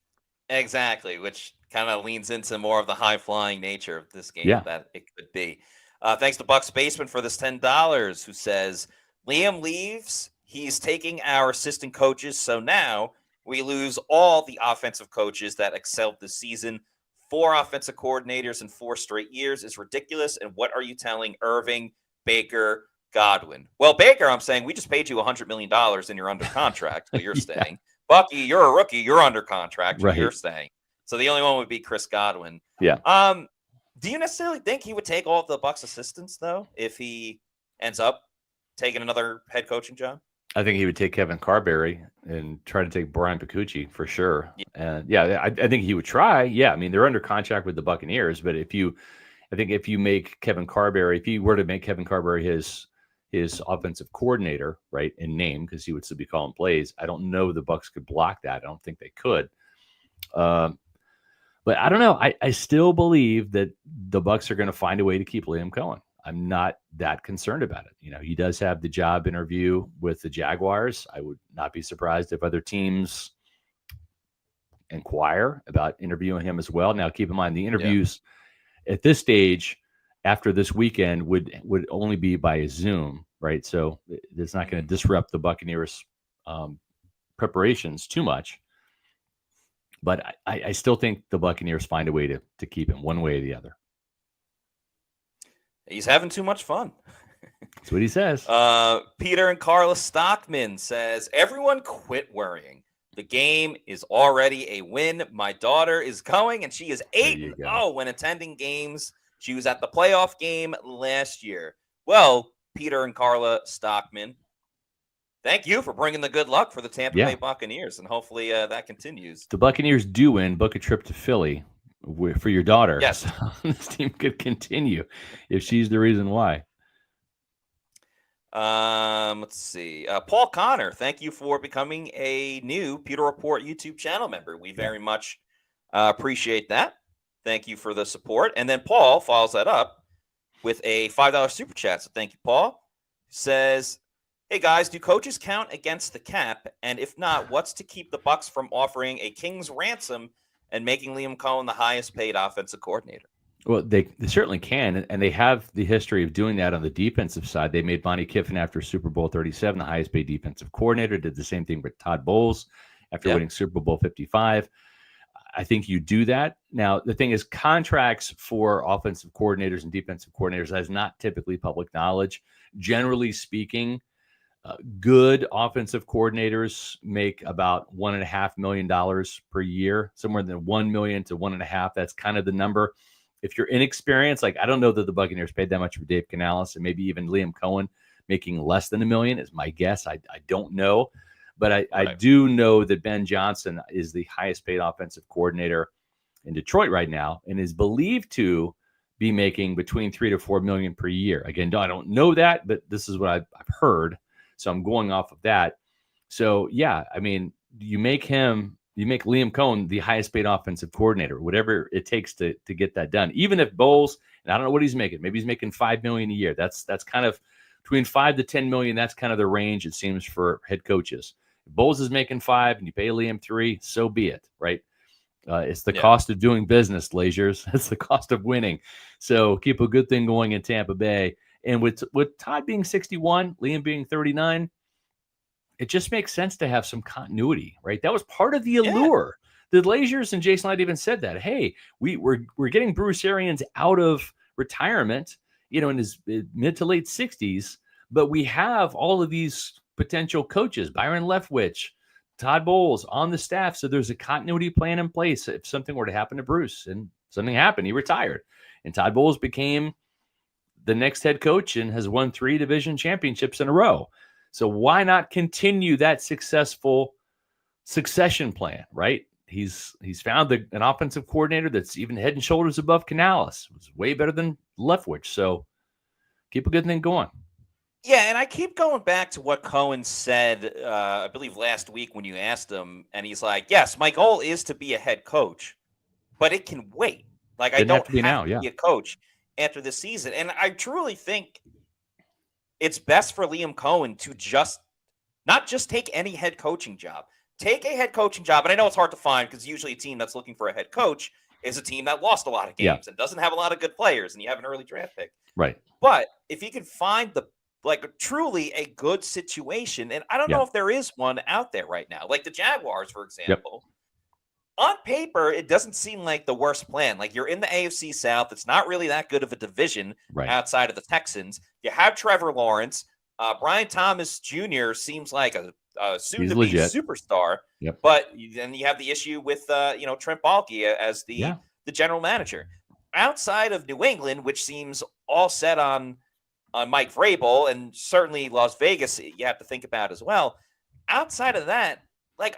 Exactly, which kind of leans into more of the high-flying nature of this game that it could be. Thanks to Bucs Basement for this $10, who says, Liam leaves. He's taking our assistant coaches, so now we lose all the offensive coaches that excelled this season. 4 offensive coordinators in 4 straight years is ridiculous. And what are you telling Irving, Baker, Godwin? Well, Baker, I'm saying we just paid you $100 million and you're under contract, so you're staying. Bucky, you're a rookie. You're under contract. Right. You're staying. So the only one would be Chris Godwin. Yeah. Do you necessarily think he would take all of the Bucs assistants, though, if he ends up taking another head coaching job? I think he would take Kevin Carberry and try to take Brian Picucci for sure. Yeah. And I think he would try. Yeah, I mean, they're under contract with the Buccaneers, but if you make Kevin Carberry, if you were to make Kevin Carberry his offensive coordinator, right, in name, because he would still be calling plays, I don't know the Bucs could block that. I don't think they could. But I don't know. I still believe that the Bucs are going to find a way to keep Liam Cohen. I'm not that concerned about it. He does have the job interview with the Jaguars. I would not be surprised if other teams inquire about interviewing him as well. Now, keep in mind, the interviews at this stage after this weekend would only be by Zoom, right? So it's not going to disrupt the Buccaneers' preparations too much. But I still think the Buccaneers find a way to keep him one way or the other. He's having too much fun. That's what he says. Peter and Carla Stockman says, everyone quit worrying. The game is already a win. My daughter is going, and she is 8-0 when attending games. She was at the playoff game last year. Well, Peter and Carla Stockman, thank you for bringing the good luck for the Tampa Bay Buccaneers, and hopefully that continues. The Buccaneers do win. Book a trip to Philly for your daughter. Yes. So this team could continue if she's the reason why. Let's see. Paul Connor, thank you for becoming a new Pewter Report YouTube channel member. We very much appreciate that. Thank you for the support. And then Paul follows that up with a $5 super chat. So thank you, Paul. Says, hey guys, do coaches count against the cap? And if not, what's to keep the Bucs from offering a king's ransom and making Liam Cohen the highest paid offensive coordinator? Well, they certainly can, and they have the history of doing that on the defensive side. They made Bonnie Kiffin after Super Bowl 37 the highest paid defensive coordinator, did the same thing with Todd Bowles after winning Super Bowl 55. I think you do that. Now, the thing is, contracts for offensive coordinators and defensive coordinators is not typically public knowledge. Generally speaking, good offensive coordinators make about $1.5 million per year, somewhere in the $1 million to $1.5 million. That's kind of the number. If you're inexperienced, like I don't know that the Buccaneers paid that much for Dave Canales, and maybe even Liam Cohen making less than $1 million is my guess. I don't know. But I do know that Ben Johnson is the highest paid offensive coordinator in Detroit right now and is believed to be making between $3 to $4 million per year. Again, I don't know that, but this is what I've heard. So I'm going off of that. So, yeah, I mean, you make Liam Cohen the highest paid offensive coordinator, whatever it takes to get that done. Even if Bowles, and I don't know what he's making, maybe he's making $5 million a year. That's kind of between 5 to 10 million. That's kind of the range, it seems, for head coaches. If Bowles is making 5 and you pay Liam 3, so be it, right? It's the cost of doing business, Laziers. It's the cost of winning. So keep a good thing going in Tampa Bay. And with Todd being 61, Liam being 39, it just makes sense to have some continuity, right? That was part of the allure. The Laziers and Jason Light even said that, hey, we're getting Bruce Arians out of retirement, in his mid to late 60s, but we have all of these potential coaches, Byron Leftwich, Todd Bowles on the staff. So there's a continuity plan in place if something were to happen to Bruce, and something happened, he retired. And Todd Bowles became the next head coach and has won 3 division championships in a row. So why not continue that successful succession plan, right? He's found an offensive coordinator that's even head and shoulders above Canales. It was way better than Leftwich. So keep a good thing going. Yeah, and I keep going back to what Cohen said, I believe last week when you asked him, and he's like, yes, my goal is to be a head coach, but it can wait. Like, I don't have to be a coach after this season. And I truly think it's best for Liam Cohen to not just take any head coaching job. Take a head coaching job, and I know it's hard to find because usually a team that's looking for a head coach is a team that lost a lot of games and doesn't have a lot of good players, and you have an early draft pick. Right. But if you can find truly a good situation, and I don't know if there is one out there right now, like the Jaguars, for example. On paper, it doesn't seem like the worst plan. Like, you're in the AFC South. It's not really that good of a division outside of the Texans. You have Trevor Lawrence. Brian Thomas Jr. seems like a soon-to-be superstar. But then you have the issue with, Trent Baalke as the general manager. Outside of New England, which seems all set on Mike Vrabel, and certainly Las Vegas you have to think about as well. Outside of that,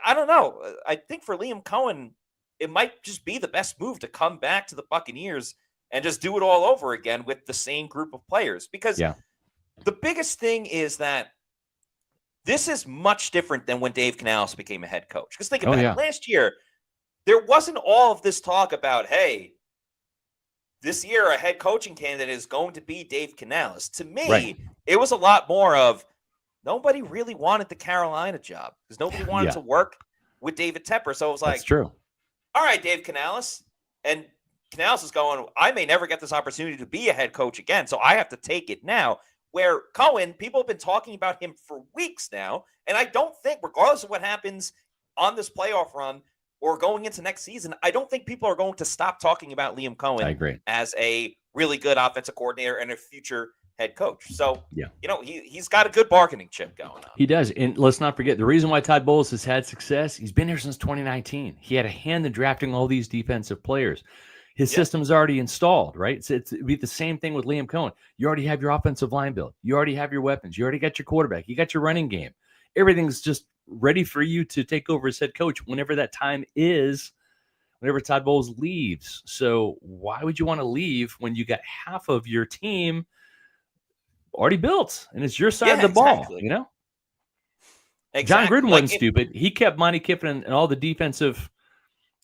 I don't know. I think for Liam Cohen, it might just be the best move to come back to the Buccaneers and just do it all over again with the same group of players. Because the biggest thing is that this is much different than when Dave Canales became a head coach. Because think about it. Last year, there wasn't all of this talk about, hey, this year a head coaching candidate is going to be Dave Canales. To me, it was a lot more of, nobody really wanted the Carolina job because nobody wanted to work with David Tepper. So it was like, that's true. All right, Dave Canales. And Canales is going, I may never get this opportunity to be a head coach again, so I have to take it now. Where Cohen, people have been talking about him for weeks now. And I don't think, regardless of what happens on this playoff run or going into next season, I don't think people are going to stop talking about Liam Cohen as a really good offensive coordinator and a future head coach. So, he's got a good bargaining chip going on. He does. And let's not forget, the reason why Todd Bowles has had success, he's been here since 2019. He had a hand in drafting all these defensive players. His system's already installed, right? So it'd be the same thing with Liam Cohen. You already have your offensive line built. You already have your weapons. You already got your quarterback. You got your running game. Everything's just ready for you to take over as head coach whenever that time is, whenever Todd Bowles leaves. So why would you want to leave when you got half of your team already built and it's your side of the ball, Exactly. John Gruden wasn't stupid. He kept Monty Kiffin and all the defensive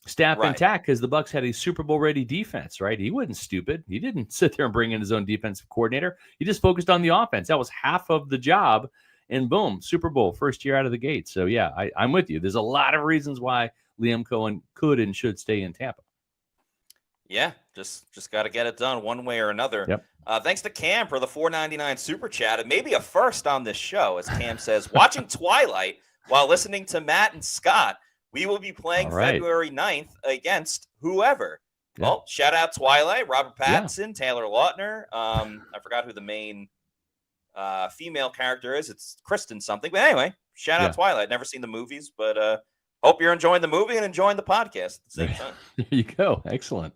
staff intact because the Bucs had a Super Bowl ready defense, right? He wasn't stupid. He didn't sit there and bring in his own defensive coordinator. He just focused on the offense. That was half of the job. And boom, Super Bowl, first year out of the gate. So yeah, I'm with you. There's a lot of reasons why Liam Cohen could and should stay in Tampa. Yeah, just got to get it done one way or another. Thanks to Cam for the $4.99 super chat. It may be a first on this show, as Cam says, watching Twilight while listening to Matt and Scott. We will be playing February 9th against whoever. Well, shout out Twilight, Robert Pattinson, Taylor Lautner. I forgot who the main female character is. It's Kristen something. But anyway, shout out Twilight. Never seen the movies, but hope you're enjoying the movie and enjoying the podcast at the same time. There you go. Excellent.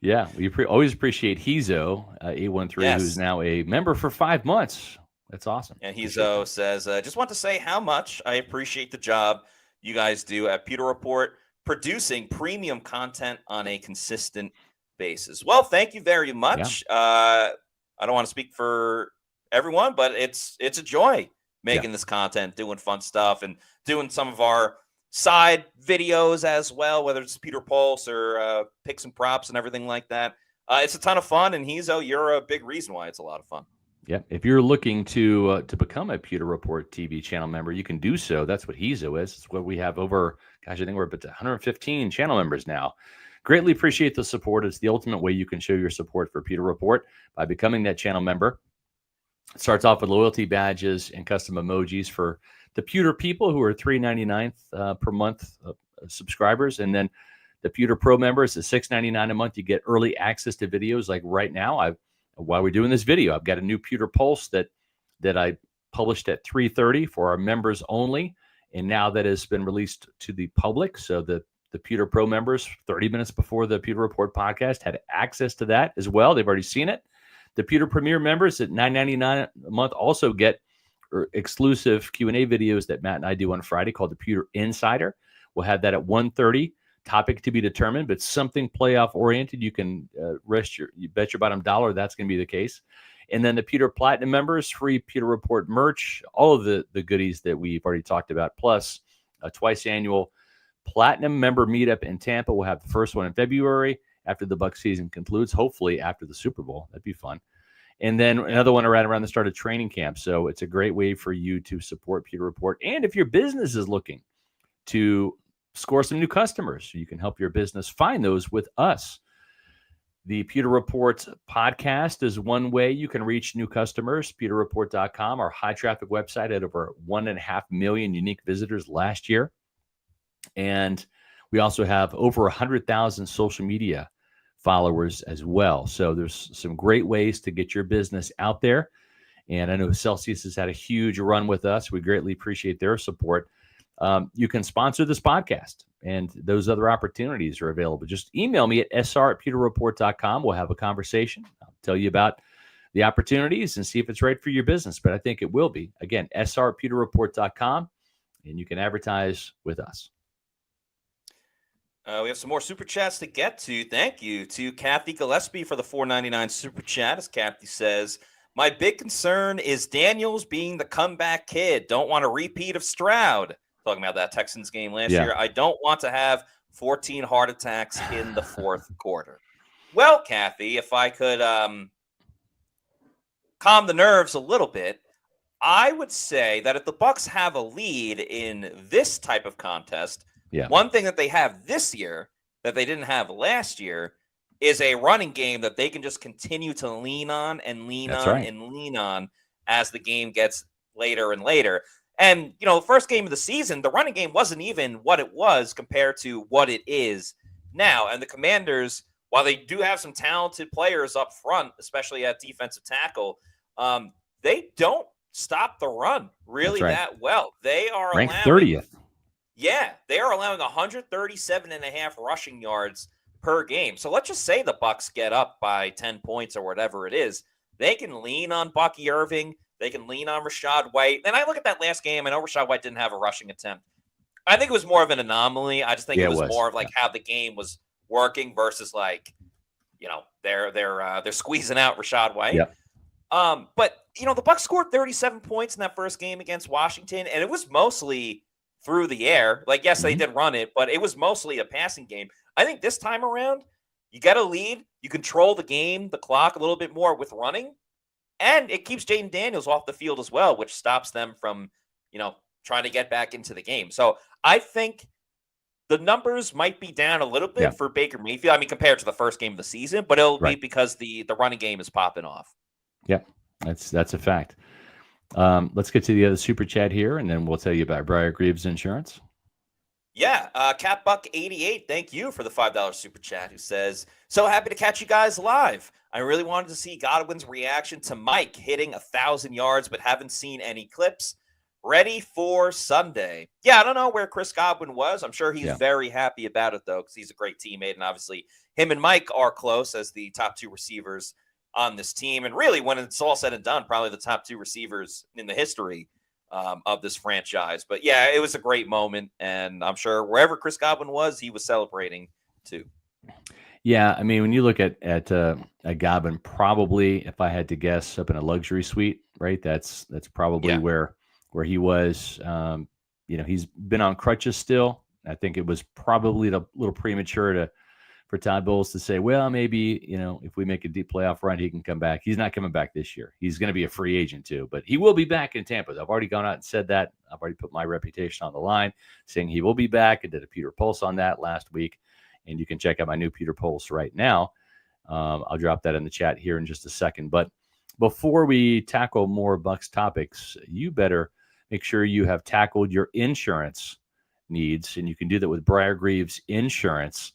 Yeah, we always appreciate Hezo, 813, who's now a member for 5 months. That's awesome. And Hezo says, just want to say how much I appreciate the job you guys do at Pewter Report, producing premium content on a consistent basis. Well, thank you very much. I don't want to speak for everyone, but it's a joy making this content, doing fun stuff, and doing some of our side videos as well, whether it's Peter Pulse or picks and props and everything like that. It's a ton of fun, and Hezo, you're a big reason why it's a lot of fun. Yep. If you're looking to become a Pewter Report TV channel member, you can do so. That's what Hezo is. It's what we have over, gosh, I think we're up to 115 channel members now. Greatly appreciate the support. It's the ultimate way you can show your support for Pewter Report by becoming that channel member. It starts off with loyalty badges and custom emojis for the Pewter people who are $3.99 per month subscribers. And then the Pewter Pro members is $6.99 a month. You get early access to videos. Like right now, while we're doing this video, I've got a new Pewter Pulse that I published at 3:30 for our members only, and now that has been released to the public. So the Pewter Pro members, 30 minutes before the Pewter Report podcast, had access to that as well. They've already seen it. The Pewter Premier members at $9.99 a month also get exclusive Q&A videos that Matt and I do on Friday called the Pewter Insider. We'll have that at 1:30. Topic to be determined, but something playoff oriented. You can you bet your bottom dollar that's going to be the case. And then the Pewter Platinum members, free Pewter Report merch, all of the goodies that we've already talked about, plus a twice annual Platinum member meetup in Tampa. We'll have the first one in February after the Bucs season concludes, hopefully after the Super Bowl. That'd be fun. And then another one around the start of training camp. So it's a great way for you to support Pewter Report. And if your business is looking to score some new customers, you can help your business find those with us. The Pewter Report podcast is one way you can reach new customers. PewterReport.com, our high traffic website, had over 1.5 million unique visitors last year. And we also have over 100,000 social media followers as well. So there's some great ways to get your business out there. And I know Celsius has had a huge run with us. We greatly appreciate their support. You can sponsor this podcast, and those other opportunities are available. Just email me at sr@pewterreport.com. We'll have a conversation. I'll tell you about the opportunities and see if it's right for your business, but I think it will be. Again, sr@pewterreport.com, and you can advertise with us. We have some more super chats to get to. Thank you to Kathy Gillespie for the $4.99 super chat. As Kathy says, my big concern is Daniels being the comeback kid. Don't want a repeat of Stroud. Talking about that Texans game last year. I don't want to have 14 heart attacks in the fourth quarter. Well, Kathy, if I could calm the nerves a little bit, I would say that if the Bucs have a lead in this type of contest, one thing that they have this year that they didn't have last year is a running game that they can just continue to lean on and lean on as the game gets later and later. And, the first game of the season, the running game wasn't even what it was compared to what it is now. And the Commanders, while they do have some talented players up front, especially at defensive tackle, they don't stop the run really that well. They are ranked 30th. Yeah, they are allowing 137.5 rushing yards per game. So let's just say the Bucs get up by 10 points or whatever it is. They can lean on Bucky Irving. They can lean on Rachaad White. And I look at that last game. I know Rachaad White didn't have a rushing attempt. I think it was more of an anomaly. I just think it was more of like how the game was working versus like, they're squeezing out Rachaad White. Yeah. But the Bucs scored 37 points in that first game against Washington, and it was mostly through the air. Like, yes, they did run it, but it was mostly a passing game. I think this time around, you get a lead, you control the game, the clock a little bit more with running. And it keeps Jaden Daniels off the field as well, which stops them from, trying to get back into the game. So I think the numbers might be down a little bit for Baker Mayfield. I mean, compared to the first game of the season, but it'll be because the running game is popping off. Yeah, that's a fact. Let's get to the other super chat here, and then we'll tell you about Briar Greaves Insurance. Yeah, CatBuck88, thank you for the $5 super chat, who says, so happy to catch you guys live. I really wanted to see Godwin's reaction to Mike hitting 1,000 yards, but haven't seen any clips. Ready for Sunday. Yeah, I don't know where Chris Godwin was. I'm sure he's very happy about it, though, because he's a great teammate, and obviously him and Mike are close as the top two receivers on this team. And really, when it's all said and done, probably the top two receivers in the history of this franchise. But yeah, it was a great moment, and I'm sure wherever Chris Godwin was, he was celebrating too. Yeah, I mean, when you look at Godwin, probably, if I had to guess, up in a luxury suite, right? That's probably where he was. He's been on crutches still. I think it was probably a little premature for Todd Bowles to say, well, maybe, if we make a deep playoff run, he can come back. He's not coming back this year. He's going to be a free agent too, but he will be back in Tampa. I've already gone out and said that. I've already put my reputation on the line saying he will be back. I did a Pewter Pulse on that last week, and you can check out my new Pewter Pulse right now. I'll drop that in the chat here in just a second. But before we tackle more Bucs topics, you better make sure you have tackled your insurance needs, and you can do that with Briar Greaves Insurance.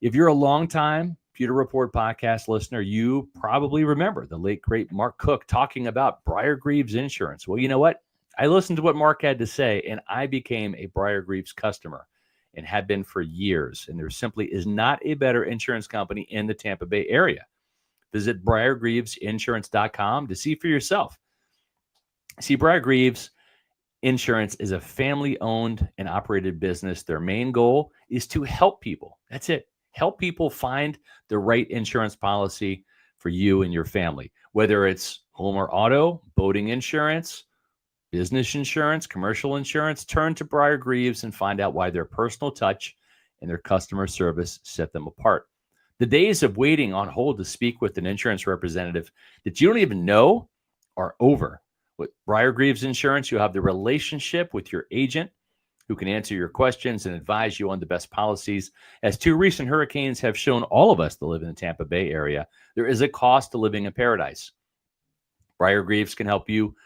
If you're a longtime Pewter Report podcast listener, you probably remember the late, great Mark Cook talking about Briar Greaves Insurance. Well, you know what? I listened to what Mark had to say, and I became a Briar Greaves customer and had been for years. And there simply is not a better insurance company in the Tampa Bay area. Visit BriarGreavesInsurance.com to see for yourself. See, Briar Greaves Insurance is a family-owned and operated business. Their main goal is to help people. That's it. Help people find the right insurance policy for you and your family, whether it's home or auto, boating insurance, business insurance, commercial insurance. Turn to Briar Greaves and find out why their personal touch and their customer service set them apart. The days of waiting on hold to speak with an insurance representative that you don't even know are over. With Briar Greaves Insurance, you have the relationship with your agent who can answer your questions and advise you on the best policies. As 2 recent hurricanes have shown all of us that live in the Tampa Bay area, there is a cost to living in paradise. Briar Greaves can help you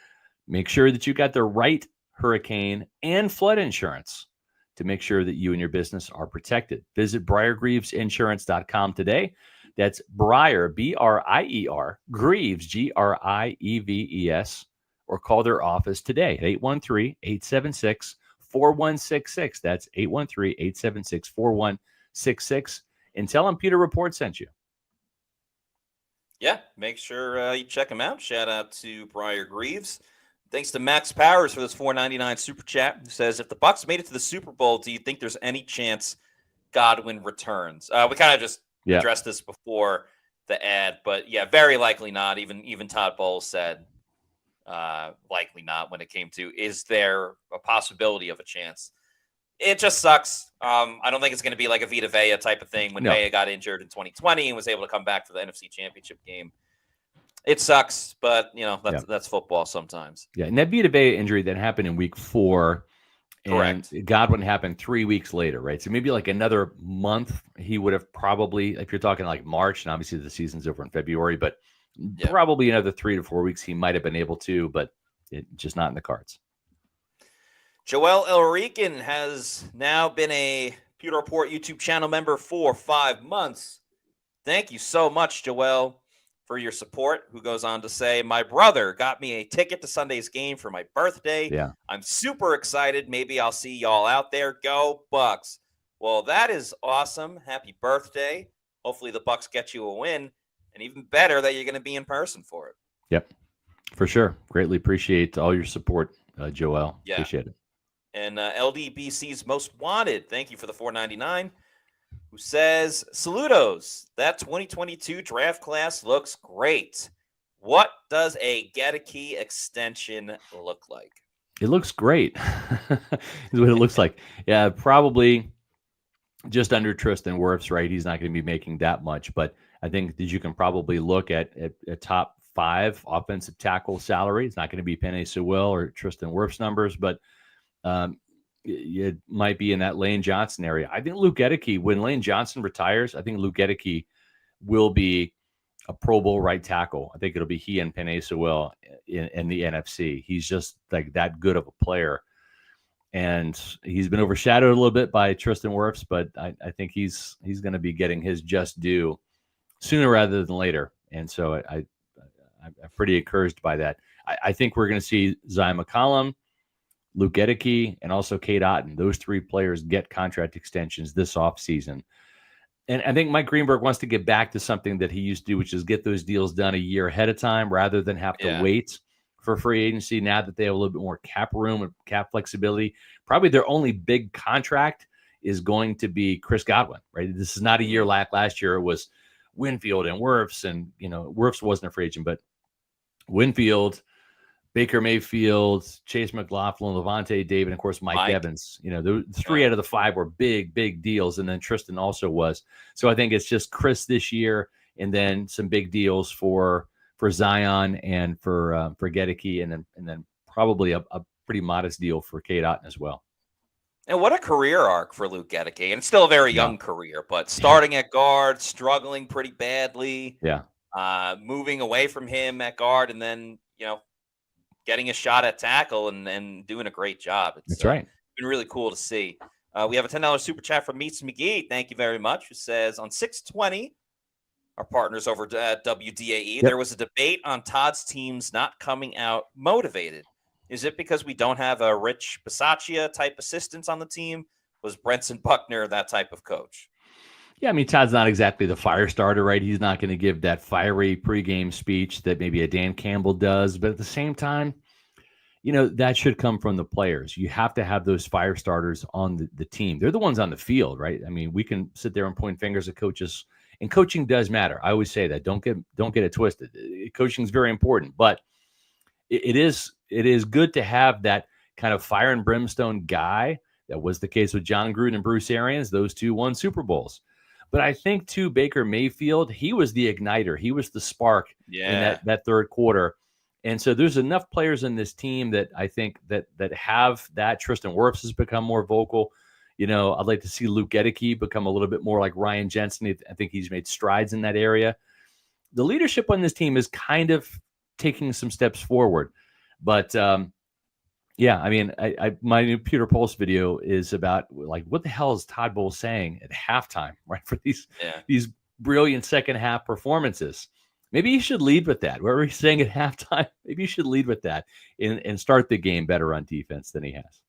make sure that you got the right hurricane and flood insurance to make sure that you and your business are protected. Visit BriarGreavesInsurance.com today. That's Briar, B-R-I-E-R, Greaves, G-R-I-E-V-E-S, or call their office today at 813-876-4166. That's 813-876-4166. And tell them Pewter Report sent you. Yeah, make sure you check them out. Shout out to Briar Greaves. Thanks to Max Powers for this $4.99 super chat. Who says, if the Bucs made it to the Super Bowl, do you think there's any chance Godwin returns? We kind of just addressed this before the ad, but yeah, very likely not. Even Todd Bowles said likely not when it came to, is there a possibility of a chance? It just sucks. I don't think it's going to be like a Vita Vea type of thing when Vea got injured in 2020 and was able to come back for the NFC Championship game. It sucks, but that's football sometimes. Yeah, and that Vita Vea injury that happened in week 4, and Correct. Godwin happened 3 weeks later, right? So maybe like another month, he would have probably, if you're talking like March, and obviously the season's over in February, but probably another 3 to 4 weeks he might have been able to, but it just not in the cards. Joel Elrican has now been a Pewter Report YouTube channel member for 5 months. Thank you so much, Joel, for your support. Who goes on to say, my brother got me a ticket to Sunday's game for my birthday. Yeah. I'm super excited. Maybe I'll see y'all out there. Go Bucs. Well, that is awesome. Happy birthday. Hopefully the Bucs get you a win, and even better that you're going to be in person for it. Yep, for sure. Greatly appreciate all your support, Joel. Yeah. Appreciate it. And LDBC's Most Wanted, thank you for the $4.99, who says, Saludos, that 2022 draft class looks great. What does a Gedeke extension look like? It looks great. Is what it looks like. Yeah, probably just under Tristan Wirfs, right? He's not going to be making that much, but I think that you can probably look at a top 5 offensive tackle salary. It's not going to be Penei Sewell or Tristan Wirfs numbers, but it might be in that Lane Johnson area. I think Luke Gedeke, when Lane Johnson retires, I think Luke Gedeke will be a Pro Bowl right tackle. I think it'll be he and Penei Sewell in the NFC. He's just like that good of a player. And he's been overshadowed a little bit by Tristan Wirfs, but I think he's going to be getting his just due sooner rather than later. And so I'm pretty encouraged by that. I think we're going to see Zyon McCollum, Luke Gedeke, and also Cade Otton. Those 3 players get contract extensions this offseason. And I think Mike Greenberg wants to get back to something that he used to do, which is get those deals done a year ahead of time rather than have to wait for free agency. Now that they have a little bit more cap room and cap flexibility, probably their only big contract is going to be Chris Godwin, right? This is not a year like last year. It was Winfield and Wirfs, and Wirfs wasn't a free agent, but Winfield, Baker Mayfield, Chase McLaughlin, Levante David, and of course Mike Evans. The 3 out of the 5 were big deals, and then Tristan also was. So I think it's just Chris this year, and then some big deals for Zion and for Gedeke, and then probably a pretty modest deal for Cade Otton as well. And what a career arc for Luke Gedeke. And it's still a very young career, but starting at guard, struggling pretty badly. Yeah. Moving away from him at guard, and then, getting a shot at tackle and doing a great job. That's right. Been really cool to see. We have a $10 super chat from Meets McGee. Thank you very much. Who says, on 620, our partners over at WDAE, there was a debate on Todd's teams not coming out motivated. Is it because we don't have a Rich Bisaccia type assistants on the team? Was Brenson Buckner that type of coach? Yeah, I mean, Todd's not exactly the fire starter, right? He's not going to give that fiery pregame speech that maybe a Dan Campbell does. But at the same time, that should come from the players. You have to have those fire starters on the team. They're the ones on the field, right? I mean, we can sit there and point fingers at coaches, and coaching does matter. I always say that. Don't get it twisted. Coaching is very important, but it is good to have that kind of fire and brimstone guy. That was the case with John Gruden and Bruce Arians. Those two won Super Bowls. But I think, too, Baker Mayfield, he was the igniter. He was the spark in that third quarter. And so there's enough players in this team that I think that have that. Tristan Wirfs has become more vocal. I'd like to see Luke Gedeke become a little bit more like Ryan Jensen. I think he's made strides in that area. The leadership on this team is kind of taking some steps forward. But, I mean, my new Pewter Pulse video is about, like, what the hell is Todd Bowles saying at halftime, right, for these brilliant second half performances? Maybe you should lead with that. Whatever he's saying at halftime, maybe you should lead with that and start the game better on defense than he has.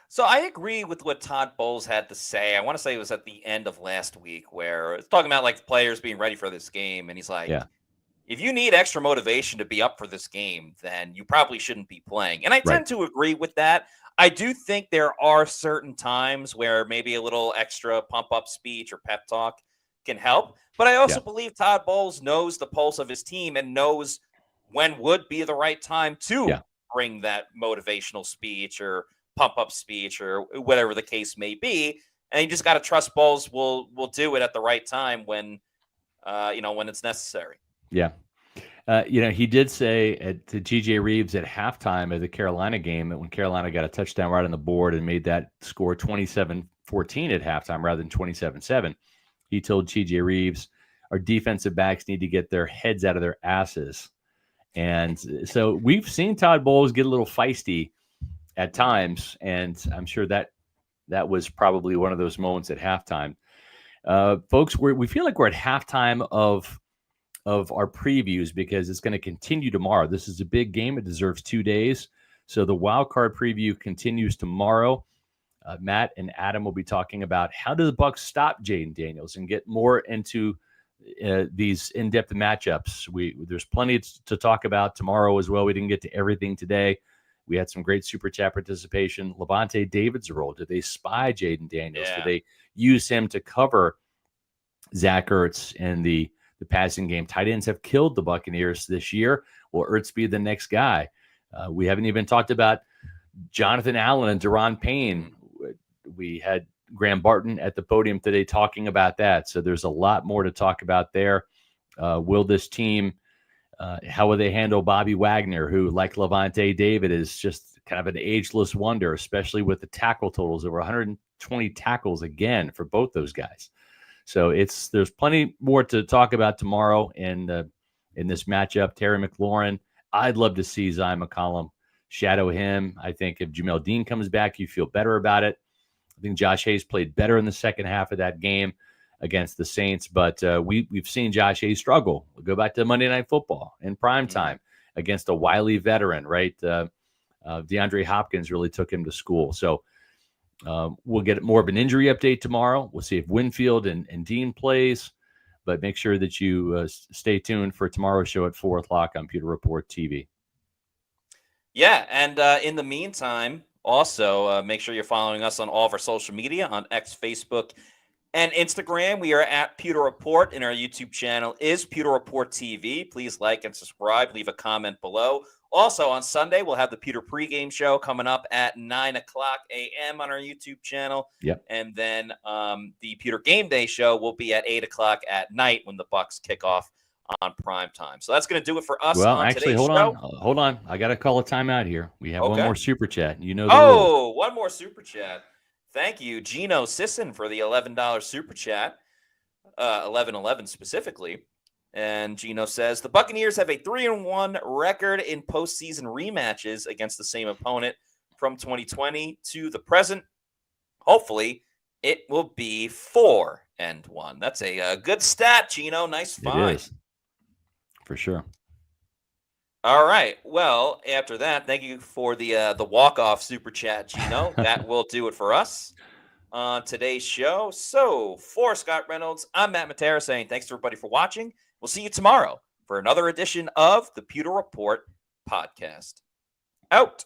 So I agree with what Todd Bowles had to say. I want to say it was at the end of last week where it's talking about, like, players being ready for this game. And he's like, if you need extra motivation to be up for this game, then you probably shouldn't be playing. And I tend to agree with that. I do think there are certain times where maybe a little extra pump-up speech or pep talk can help. But I also believe Todd Bowles knows the pulse of his team and knows when would be the right time to bring that motivational speech or pump-up speech or whatever the case may be. And you just got to trust Bowles will do it at the right time when it's necessary. Yeah. He did say to G.J. Reeves at halftime of the Carolina game that when Carolina got a touchdown right on the board and made that score 27-14 at halftime rather than 27-7, he told G.J. Reeves, our defensive backs need to get their heads out of their asses. And so we've seen Todd Bowles get a little feisty at times, and I'm sure that was probably one of those moments at halftime. Folks, we feel like we're at halftime of our previews because it's going to continue tomorrow. This is a big game. It deserves 2 days. So the wildcard preview continues tomorrow. Matt and Adam will be talking about how do the Bucs stop Jayden Daniels and get more into these in-depth matchups. There's plenty to talk about tomorrow as well. We didn't get to everything today. We had some great Super Chat participation. Levante David's role. Did they spy Jayden Daniels? Did they use him to cover Zach Ertz in the passing game? Tight ends have killed the Buccaneers this year. Will Ertz be the next guy? We haven't even talked about Jonathan Allen and Deron Payne. We had Graham Barton at the podium today talking about that. So there's a lot more to talk about there. Will this team, how will they handle Bobby Wagner, who, like Levante David, is just kind of an ageless wonder, especially with the tackle totals, over 120 tackles again for both those guys. So there's plenty more to talk about tomorrow in this matchup. Terry McLaurin, I'd love to see Zion McCollum shadow him. I think if Jamel Dean comes back, you feel better about it. I think Josh Hayes played better in the second half of that game against the Saints, but we've seen Josh Hayes struggle. We'll go back to Monday Night Football in prime time against a wily veteran, right? DeAndre Hopkins really took him to school. So we'll get more of an injury update tomorrow. We'll see if Winfield and Dean plays, but make sure that you stay tuned for tomorrow's show at 4 o'clock on Pewter Report TV. Yeah, and in the meantime, also make sure you're following us on all of our social media on X, Facebook, and Instagram. We are at Pewter Report, and our YouTube channel is Pewter Report TV. Please like and subscribe. Leave a comment below. Also on Sunday, we'll have the Pewter pregame show coming up at 9 o'clock a.m. on our YouTube channel. Yep. And then the Pewter game day show will be at 8 o'clock at night when the Bucs kick off on prime time. So that's going to do it for us Well, on actually, today's show. Hold on. I got to call a timeout here. We have one more super chat. You know the rules. One more super chat. Thank you, Gino Sisson, for the $11 super chat, 11-11 specifically. And Gino says, the Buccaneers have a 3-1 record in postseason rematches against the same opponent from 2020 to the present. Hopefully, it will be 4-1. That's a good stat, Gino. Nice find. It is. For sure. All right. Well, after that, thank you for the walk-off super chat, Gino. That will do it for us on today's show. So, for Scott Reynolds, I'm Matt Matera saying thanks to everybody for watching. We'll see you tomorrow for another edition of the Pewter Report podcast. Out.